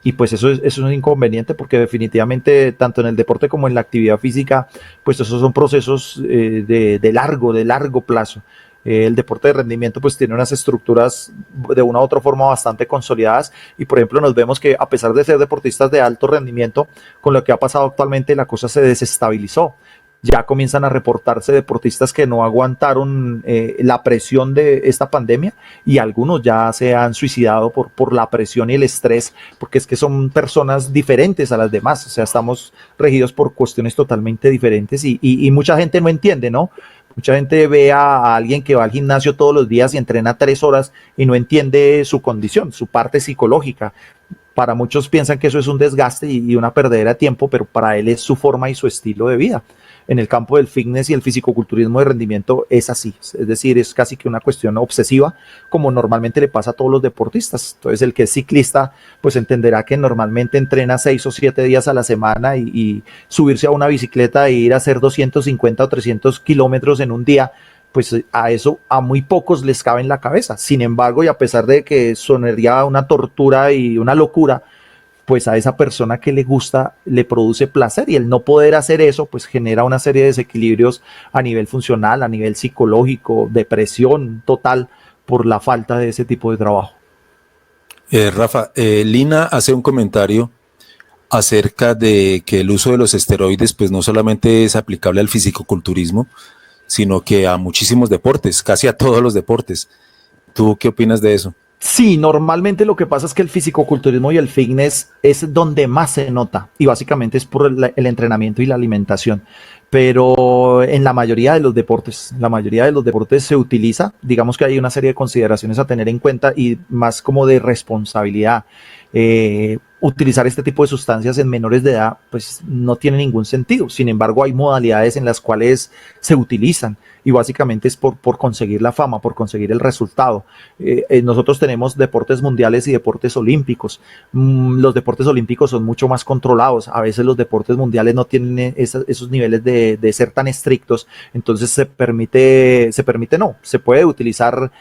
Y pues eso es un inconveniente, porque definitivamente tanto en el deporte como en la actividad física, pues esos son procesos de largo plazo. El deporte de rendimiento pues tiene unas estructuras de una u otra forma bastante consolidadas, y por ejemplo nos vemos que a pesar de ser deportistas de alto rendimiento, con lo que ha pasado actualmente la cosa se desestabilizó. Ya comienzan a reportarse deportistas que no aguantaron la presión de esta pandemia, y algunos ya se han suicidado por la presión y el estrés, porque es que son personas diferentes a las demás. O sea, estamos regidos por cuestiones totalmente diferentes, y mucha gente no entiende, ¿no? Mucha gente ve a alguien que va al gimnasio todos los días y entrena 3 horas y no entiende su condición, su parte psicológica. Para muchos piensan que eso es un desgaste y una perdedera de tiempo, pero para él es su forma y su estilo de vida. En el campo del fitness y el fisicoculturismo de rendimiento es así, es decir, es casi que una cuestión obsesiva, como normalmente le pasa a todos los deportistas. Entonces el que es ciclista pues entenderá que normalmente entrena 6 o 7 días a la semana, y subirse a una bicicleta e ir a hacer 250 o 300 kilómetros en un día, pues a eso a muy pocos les cabe en la cabeza. Sin embargo, y a pesar de que sonaría una tortura y una locura, pues a esa persona que le gusta le produce placer, y el no poder hacer eso pues genera una serie de desequilibrios a nivel funcional, a nivel psicológico, depresión total por la falta de ese tipo de trabajo. Rafa, Lina hace un comentario acerca de que el uso de los esteroides pues no solamente es aplicable al fisicoculturismo, sino que a muchísimos deportes, casi a todos los deportes. ¿Tú qué opinas de eso? Sí, normalmente lo que pasa es que el fisicoculturismo y el fitness es donde más se nota, y básicamente es por el entrenamiento y la alimentación. Pero en la mayoría de los deportes se utiliza. Digamos que hay una serie de consideraciones a tener en cuenta y más como de responsabilidad. utilizar este tipo de sustancias en menores de edad, pues no tiene ningún sentido. Sin embargo, hay modalidades en las cuales se utilizan y básicamente es por conseguir la fama, por conseguir el resultado. Nosotros tenemos deportes mundiales y deportes olímpicos. Los deportes olímpicos son mucho más controlados. A veces los deportes mundiales no tienen esos niveles de ser tan estrictos. Entonces se puede utilizar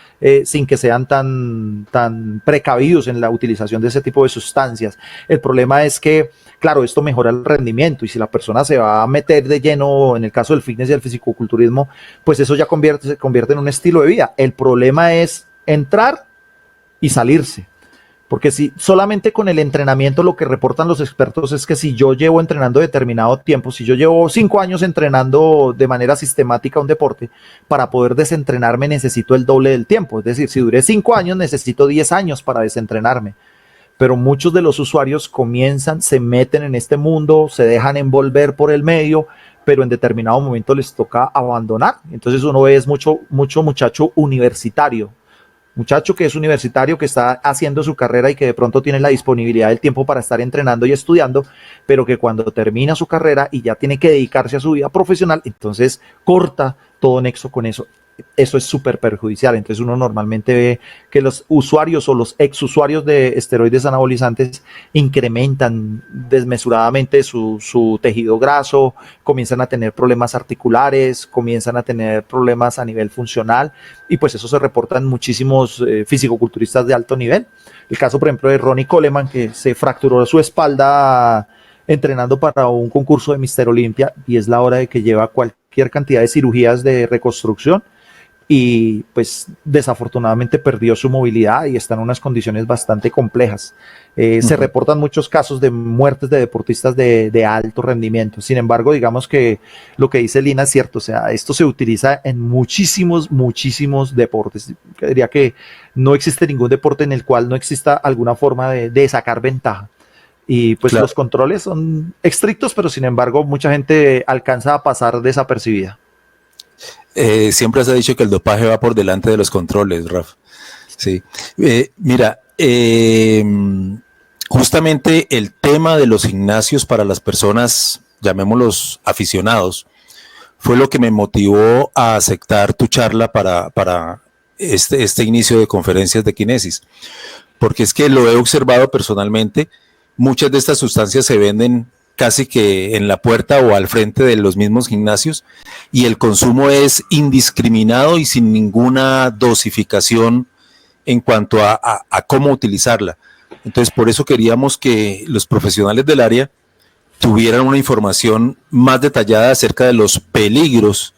sin que sean tan precavidos en la utilización de ese tipo de sustancias. El problema es que, claro, esto mejora el rendimiento y si la persona se va a meter de lleno en el caso del fitness y el fisicoculturismo, pues eso ya se convierte en un estilo de vida. El problema es entrar y salirse. Porque si solamente con el entrenamiento lo que reportan los expertos es que si yo llevo entrenando determinado tiempo, si yo llevo 5 años entrenando de manera sistemática un deporte, para poder desentrenarme necesito el doble del tiempo. Es decir, si duré 5 años, necesito 10 años para desentrenarme. Pero muchos de los usuarios se meten en este mundo, se dejan envolver por el medio, pero en determinado momento les toca abandonar. Entonces uno ve mucho muchacho universitario, muchacho que es universitario, que está haciendo su carrera y que de pronto tiene la disponibilidad del tiempo para estar entrenando y estudiando, pero que cuando termina su carrera y ya tiene que dedicarse a su vida profesional, entonces corta todo nexo con eso. Eso es súper perjudicial. Entonces uno normalmente ve que los usuarios o los exusuarios de esteroides anabolizantes incrementan desmesuradamente su tejido graso, comienzan a tener problemas articulares, comienzan a tener problemas a nivel funcional y pues eso se reporta en muchísimos fisicoculturistas de alto nivel. El caso, por ejemplo, de Ronnie Coleman, que se fracturó su espalda entrenando para un concurso de Mister Olympia y es la hora de que lleva cualquier cantidad de cirugías de reconstrucción y pues desafortunadamente perdió su movilidad y está en unas condiciones bastante complejas. Se reportan muchos casos de muertes de deportistas de alto rendimiento. Sin embargo, digamos que lo que dice Lina es cierto, o sea, esto se utiliza en muchísimos deportes. Yo diría que no existe ningún deporte en el cual no exista alguna forma de sacar ventaja. Y pues claro, los controles son estrictos, pero sin embargo mucha gente alcanza a pasar desapercibida. Siempre se ha dicho que el dopaje va por delante de los controles, Raf. Sí. Mira, justamente el tema de los gimnasios para las personas, llamémoslos aficionados, fue lo que me motivó a aceptar tu charla para este inicio de conferencias de Kinesis. Porque es que lo he observado personalmente, muchas de estas sustancias se venden casi que en la puerta o al frente de los mismos gimnasios y el consumo es indiscriminado y sin ninguna dosificación en cuanto a cómo utilizarla. Entonces, por eso queríamos que los profesionales del área tuvieran una información más detallada acerca de los peligros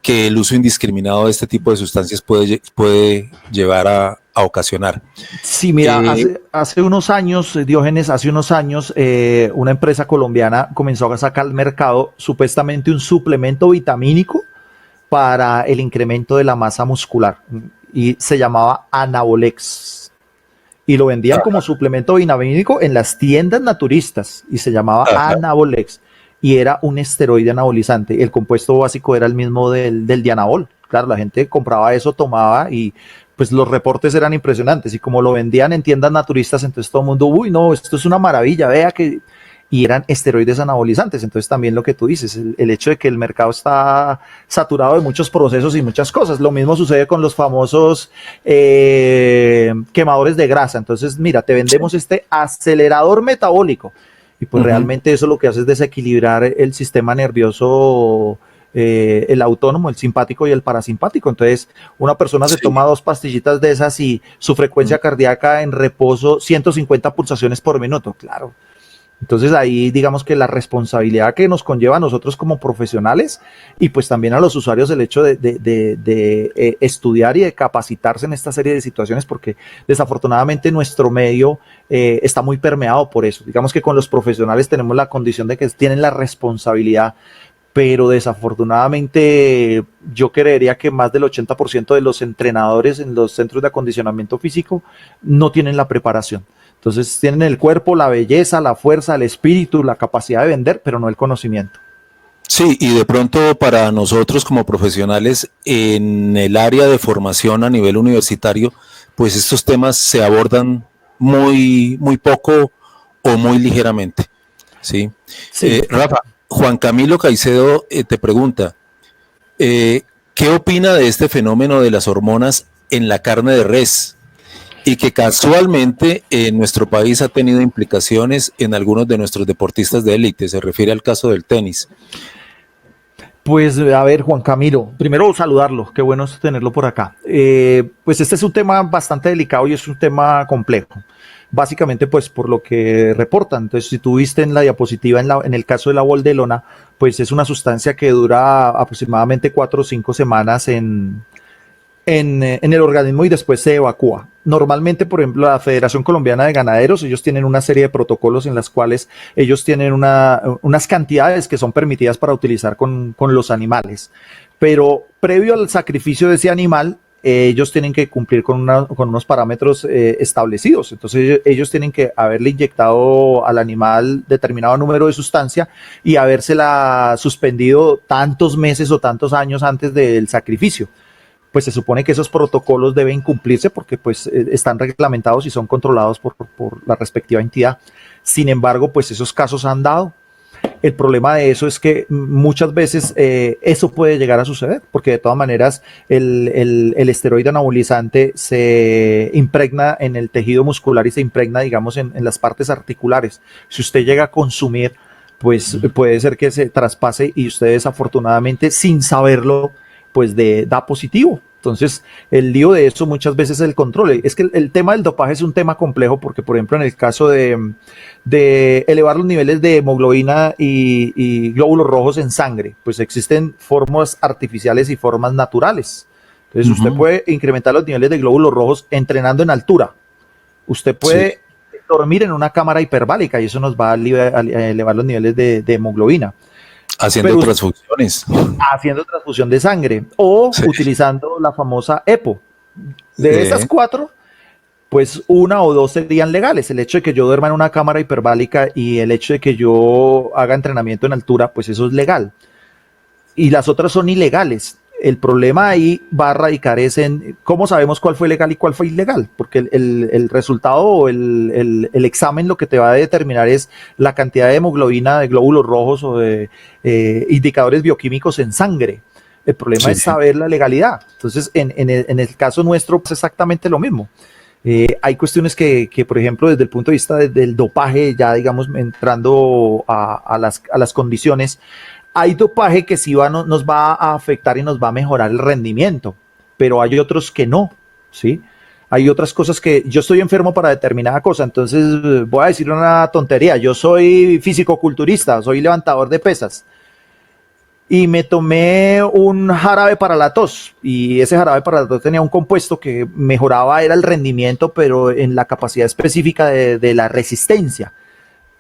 que el uso indiscriminado de este tipo de sustancias puede llevar a ocasionar. Sí, mira, hace unos años, Diógenes, una empresa colombiana comenzó a sacar al mercado supuestamente un suplemento vitamínico para el incremento de la masa muscular y se llamaba Anabolex y lo vendían como suplemento vitamínico en las tiendas naturistas y se llamaba Anabolex y era un esteroide anabolizante. El compuesto básico era el mismo del Dianabol. Claro, la gente compraba eso, tomaba y pues los reportes eran impresionantes y como lo vendían en tiendas naturistas, entonces todo el mundo, uy, no, esto es una maravilla, vea que... Y eran esteroides anabolizantes, entonces también lo que tú dices, el hecho de que el mercado está saturado de muchos procesos y muchas cosas. Lo mismo sucede con los famosos quemadores de grasa. Entonces, mira, te vendemos este acelerador metabólico y pues realmente eso lo que hace es desequilibrar el sistema nervioso, el autónomo, el simpático y el parasimpático. Entonces, una persona se toma 2 pastillitas de esas y su frecuencia cardíaca en reposo 150 pulsaciones por minuto, claro. Entonces ahí digamos que la responsabilidad que nos conlleva a nosotros como profesionales y pues también a los usuarios el hecho de estudiar y de capacitarse en esta serie de situaciones porque desafortunadamente nuestro medio está muy permeado por eso. Digamos que con los profesionales tenemos la condición de que tienen la responsabilidad, pero desafortunadamente yo creería que más del 80% de los entrenadores en los centros de acondicionamiento físico no tienen la preparación. Entonces tienen el cuerpo, la belleza, la fuerza, el espíritu, la capacidad de vender, pero no el conocimiento. Sí, y de pronto para nosotros como profesionales en el área de formación a nivel universitario, pues estos temas se abordan muy poco o muy ligeramente. ¿Sí? Sí. Rafa, Juan Camilo Caicedo te pregunta, ¿qué opina de este fenómeno de las hormonas en la carne de res? Y que casualmente en nuestro país ha tenido implicaciones en algunos de nuestros deportistas de élite. Se refiere al caso del tenis. Pues a ver, Juan Camilo, primero saludarlo, qué bueno es tenerlo por acá. Pues este es un tema bastante delicado y es un tema complejo. Básicamente, pues por lo que reportan. Entonces, si tú viste en la diapositiva, en el caso de la boldelona, pues es una sustancia que dura aproximadamente 4 o 5 semanas en el organismo y después se evacúa. Normalmente, por ejemplo, la Federación Colombiana de Ganaderos, ellos tienen una serie de protocolos en las cuales ellos tienen unas cantidades que son permitidas para utilizar con los animales. Pero previo al sacrificio de ese animal, ellos tienen que cumplir con unos parámetros establecidos. Entonces ellos tienen que haberle inyectado al animal determinado número de sustancia y habérsela suspendido tantos meses o tantos años antes del sacrificio. Pues se supone que esos protocolos deben cumplirse porque pues están reglamentados y son controlados por la respectiva entidad. Sin embargo, pues esos casos han dado. El problema de eso es que muchas veces eso puede llegar a suceder, porque de todas maneras el esteroide anabolizante se impregna en el tejido muscular y se impregna, digamos, en las partes articulares. Si usted llega a consumir, pues puede ser que se traspase y usted desafortunadamente, sin saberlo, pues da positivo. Entonces, el lío de eso muchas veces es el control. Es que el tema del dopaje es un tema complejo porque, por ejemplo, en el caso de elevar los niveles de hemoglobina y glóbulos rojos en sangre, pues existen formas artificiales y formas naturales. Entonces, usted puede incrementar los niveles de glóbulos rojos entrenando en altura. Usted puede dormir en una cámara hiperbárica y eso nos va a elevar los niveles de hemoglobina. Haciendo transfusiones. Haciendo transfusión de sangre o utilizando la famosa EPO. De esas 4, pues 1 o 2 serían legales. El hecho de que yo duerma en una cámara hiperbárica y el hecho de que yo haga entrenamiento en altura, pues eso es legal. Y las otras son ilegales. El problema ahí va a radicar en cómo sabemos cuál fue legal y cuál fue ilegal, porque el resultado o el examen lo que te va a determinar es la cantidad de hemoglobina, de glóbulos rojos o de indicadores bioquímicos en sangre. El problema es saber la legalidad. Entonces, en el caso nuestro, pues exactamente lo mismo. Hay cuestiones que, por ejemplo, desde el punto de vista del dopaje, ya digamos, entrando a las condiciones, hay dopaje que sí nos va a afectar y nos va a mejorar el rendimiento, pero hay otros que no, ¿sí? Hay otras cosas que yo estoy enfermo para determinada cosa, entonces voy a decir una tontería, yo soy físico-culturista, soy levantador de pesas y me tomé un jarabe para la tos y ese jarabe para la tos tenía un compuesto que mejoraba, era el rendimiento, pero en la capacidad específica de la resistencia.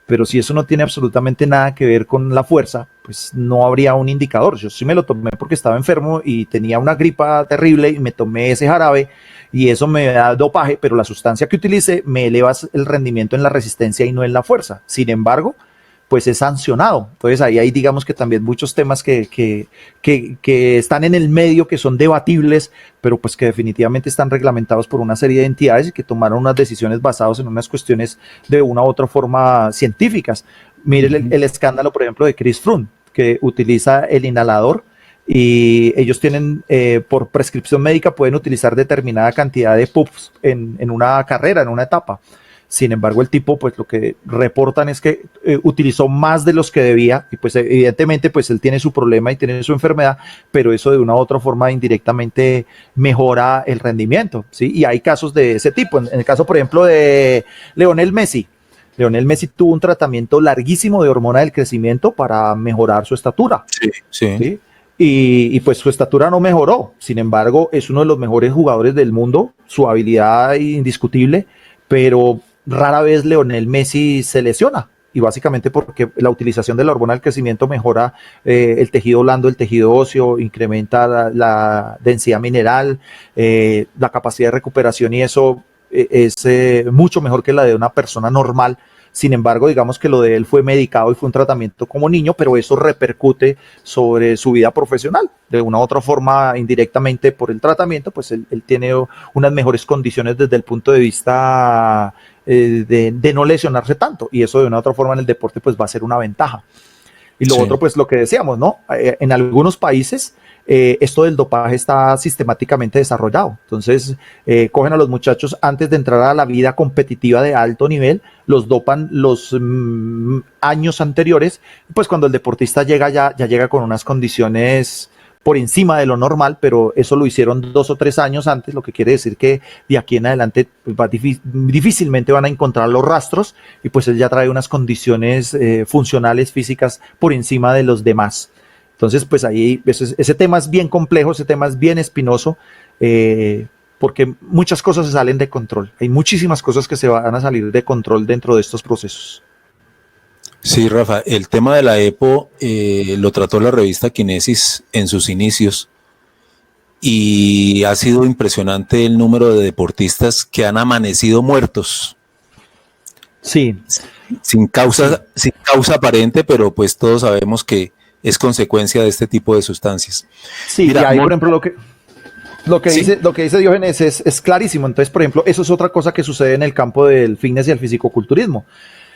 Pero si eso no tiene absolutamente nada que ver con la fuerza, pues no habría un indicador. Yo sí me lo tomé porque estaba enfermo y tenía una gripa terrible y me tomé ese jarabe y eso me da dopaje, pero la sustancia que utilicé me eleva el rendimiento en la resistencia y no en la fuerza. Sin embargo, pues es sancionado. Entonces ahí hay, digamos, que también muchos temas que están en el medio, que son debatibles, pero pues que definitivamente están reglamentados por una serie de entidades y que tomaron unas decisiones basadas en unas cuestiones de una u otra forma científicas. Mire el escándalo, por ejemplo, de Chris Froome, que utiliza el inhalador y ellos tienen, por prescripción médica, pueden utilizar determinada cantidad de puffs en una carrera, en una etapa. Sin embargo, el tipo, pues lo que reportan es que utilizó más de los que debía y pues evidentemente pues él tiene su problema y tiene su enfermedad, pero eso de una u otra forma indirectamente mejora el rendimiento, ¿sí? Y hay casos de ese tipo. En el caso, por ejemplo, de Lionel Messi. Lionel Messi tuvo un tratamiento larguísimo de hormona del crecimiento para mejorar su estatura. ¿Sí? Y pues su estatura no mejoró. Sin embargo, es uno de los mejores jugadores del mundo, su habilidad indiscutible, pero rara vez Lionel Messi se lesiona y básicamente porque la utilización de la hormona del crecimiento mejora el tejido blando, el tejido óseo, incrementa la densidad mineral, la capacidad de recuperación y eso es mucho mejor que la de una persona normal. Sin embargo, digamos que lo de él fue medicado y fue un tratamiento como niño, pero eso repercute sobre su vida profesional. De una u otra forma, indirectamente por el tratamiento, pues él tiene unas mejores condiciones desde el punto de vista de no lesionarse tanto, y eso de una u otra forma en el deporte pues va a ser una ventaja. Y lo otro, pues lo que decíamos, ¿no? En algunos países esto del dopaje está sistemáticamente desarrollado. Entonces, cogen a los muchachos antes de entrar a la vida competitiva de alto nivel, los dopan los años anteriores, pues cuando el deportista llega ya llega con unas condiciones por encima de lo normal, pero eso lo hicieron 2 o 3 años antes, lo que quiere decir que de aquí en adelante pues, difícilmente van a encontrar los rastros, y pues él ya trae unas condiciones funcionales, físicas por encima de los demás. Entonces, pues ahí ese tema es bien complejo, ese tema es bien espinoso, porque muchas cosas se salen de control. Hay muchísimas cosas que se van a salir de control dentro de estos procesos. Sí, Rafa, el tema de la EPO lo trató la revista Kinesis en sus inicios y ha sido impresionante el número de deportistas que han amanecido muertos. Sí. Sin causa aparente, pero pues todos sabemos que es consecuencia de este tipo de sustancias. Sí, mira, y ahí, por ejemplo, lo que dice Diógenes es clarísimo. Entonces, por ejemplo, eso es otra cosa que sucede en el campo del fitness y el fisicoculturismo.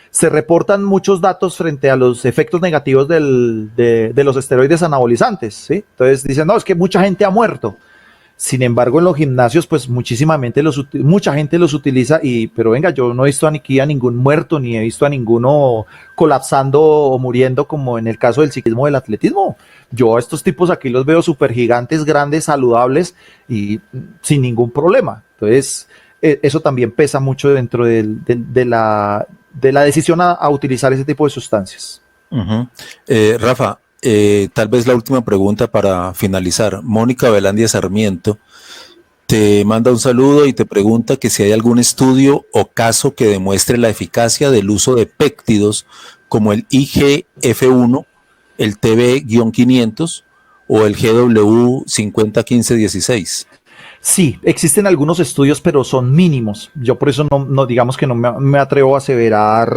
Se reportan muchos datos frente a los efectos negativos de los esteroides anabolizantes, ¿sí? Entonces dicen, no, es que mucha gente ha muerto. Sin embargo, en los gimnasios, pues mucha gente los utiliza, pero venga, yo no he visto aquí a ningún muerto, ni he visto a ninguno colapsando o muriendo como en el caso del ciclismo o del atletismo. Yo a estos tipos aquí los veo súper gigantes, grandes, saludables y sin ningún problema. Entonces, eso también pesa mucho dentro de la decisión a utilizar ese tipo de sustancias. Rafa, tal vez la última pregunta para finalizar. Mónica Velandia Sarmiento te manda un saludo y te pregunta que si hay algún estudio o caso que demuestre la eficacia del uso de péptidos como el IGF-1, el TB-500 o el GW501516. Sí, existen algunos estudios, pero son mínimos. Yo por eso no digamos que no me atrevo a aseverar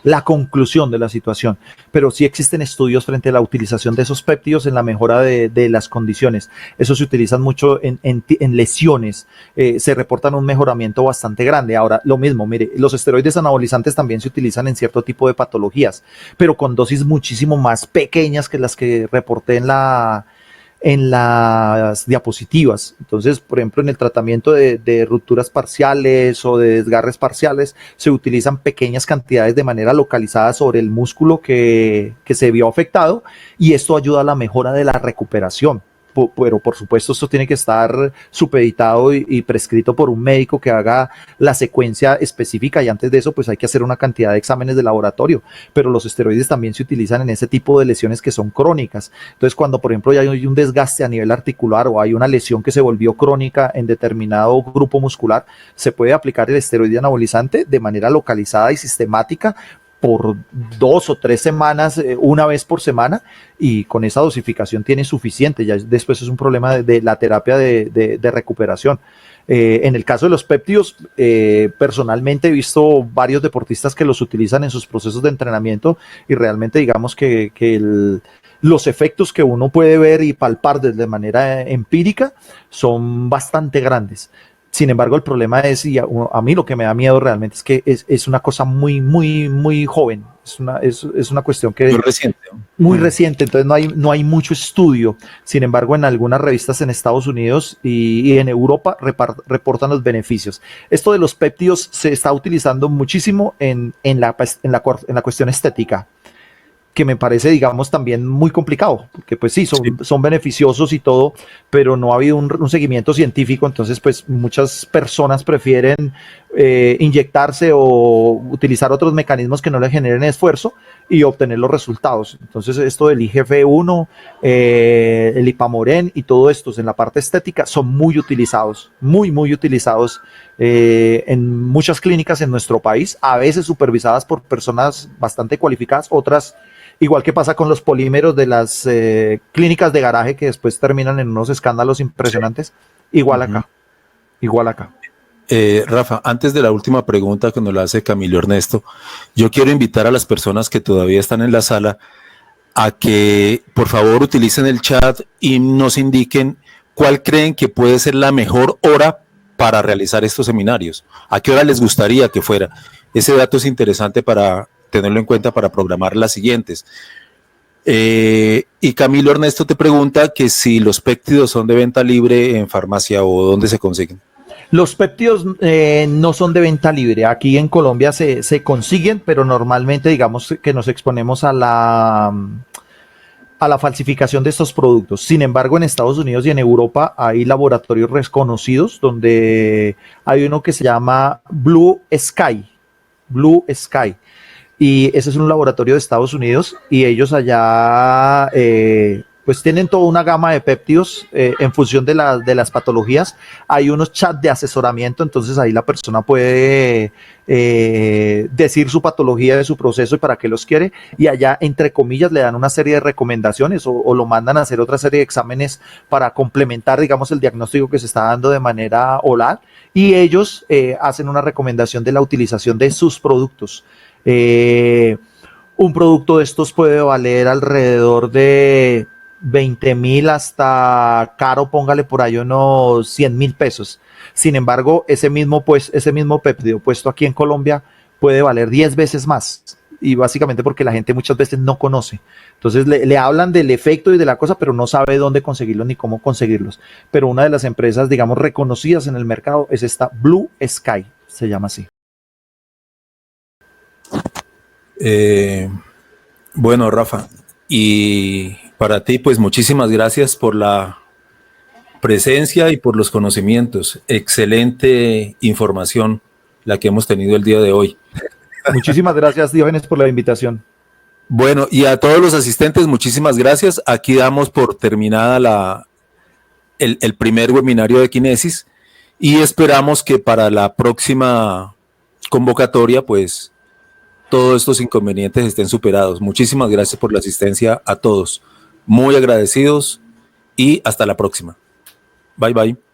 la conclusión de la situación, pero sí existen estudios frente a la utilización de esos péptidos en la mejora de las condiciones. Eso se utilizan mucho en lesiones, se reportan un mejoramiento bastante grande. Ahora, lo mismo, mire, los esteroides anabolizantes también se utilizan en cierto tipo de patologías, pero con dosis muchísimo más pequeñas que las que reporté en las diapositivas. Entonces, por ejemplo, en el tratamiento de rupturas parciales o de desgarres parciales, se utilizan pequeñas cantidades de manera localizada sobre el músculo que se vio afectado, y esto ayuda a la mejora de la recuperación. Pero por supuesto esto tiene que estar supeditado y prescrito por un médico que haga la secuencia específica, y antes de eso pues hay que hacer una cantidad de exámenes de laboratorio. Pero los esteroides también se utilizan en ese tipo de lesiones que son crónicas. Entonces, cuando por ejemplo ya hay un desgaste a nivel articular o hay una lesión que se volvió crónica en determinado grupo muscular, se puede aplicar el esteroide anabolizante de manera localizada y sistemática por 2 o 3 semanas, una vez por semana, y con esa dosificación tiene suficiente. Ya después es un problema de la terapia de recuperación. En el caso de los péptidos, personalmente he visto varios deportistas que los utilizan en sus procesos de entrenamiento, y realmente digamos que los efectos que uno puede ver y palpar de manera empírica son bastante grandes. Sin embargo, el problema es, y a mí lo que me da miedo realmente es que es una cosa muy, muy, muy joven. Es una cuestión que... Muy reciente. Muy reciente, entonces no hay mucho estudio. Sin embargo, en algunas revistas en Estados Unidos y en Europa reportan los beneficios. Esto de los péptidos se está utilizando muchísimo en la cuestión estética, que me parece, digamos, también muy complicado, porque pues sí, son beneficiosos y todo, pero no ha habido un seguimiento científico. Entonces pues muchas personas prefieren inyectarse o utilizar otros mecanismos que no le generen esfuerzo y obtener los resultados. Entonces esto del IGF-1, el Ipamoren y todo esto en la parte estética son muy utilizados, muy utilizados en muchas clínicas en nuestro país, a veces supervisadas por personas bastante cualificadas, otras igual que pasa con los polímeros de las clínicas de garaje que después terminan en unos escándalos impresionantes. Igual acá. Rafa, antes de la última pregunta que nos la hace Camilo Ernesto, yo quiero invitar a las personas que todavía están en la sala a que por favor utilicen el chat y nos indiquen cuál creen que puede ser la mejor hora para realizar estos seminarios? ¿A qué hora les gustaría que fuera? Ese dato es interesante para tenerlo en cuenta para programar las siguientes. Y Camilo Ernesto te pregunta que si los péptidos son de venta libre en farmacia o dónde se consiguen. Los péptidos no son de venta libre. Aquí en Colombia se consiguen, pero normalmente digamos que nos exponemos a la falsificación de estos productos. Sin embargo, en Estados Unidos y en Europa hay laboratorios reconocidos donde hay uno que se llama Blue Sky. Blue Sky. Y ese es un laboratorio de Estados Unidos y ellos allá pues tienen toda una gama de péptidos en función de las patologías. Hay unos chats de asesoramiento, entonces ahí la persona puede decir su patología de su proceso y para qué los quiere, y allá entre comillas le dan una serie de recomendaciones o lo mandan a hacer otra serie de exámenes para complementar, digamos, el diagnóstico que se está dando de manera oral, y ellos hacen una recomendación de la utilización de sus productos. Un producto de estos puede valer alrededor de 20,000 hasta caro, póngale por ahí unos 100,000 pesos. Sin embargo, ese mismo péptido puesto aquí en Colombia puede valer 10 veces más. Y básicamente porque la gente muchas veces no conoce. Entonces le hablan del efecto y de la cosa, pero no sabe dónde conseguirlos ni cómo conseguirlos. Pero una de las empresas, digamos, reconocidas en el mercado es esta Blue Sky, se llama así. Bueno, Rafa, y para ti, pues muchísimas gracias por la presencia y por los conocimientos. Excelente información la que hemos tenido el día de hoy. Muchísimas gracias, Diógenes, por la invitación. Bueno, y a todos los asistentes, muchísimas gracias. Aquí damos por terminada el primer webinario de Kinesis y esperamos que para la próxima convocatoria, pues, todos estos inconvenientes estén superados. Muchísimas gracias por la asistencia a todos. Muy agradecidos y hasta la próxima. Bye, bye.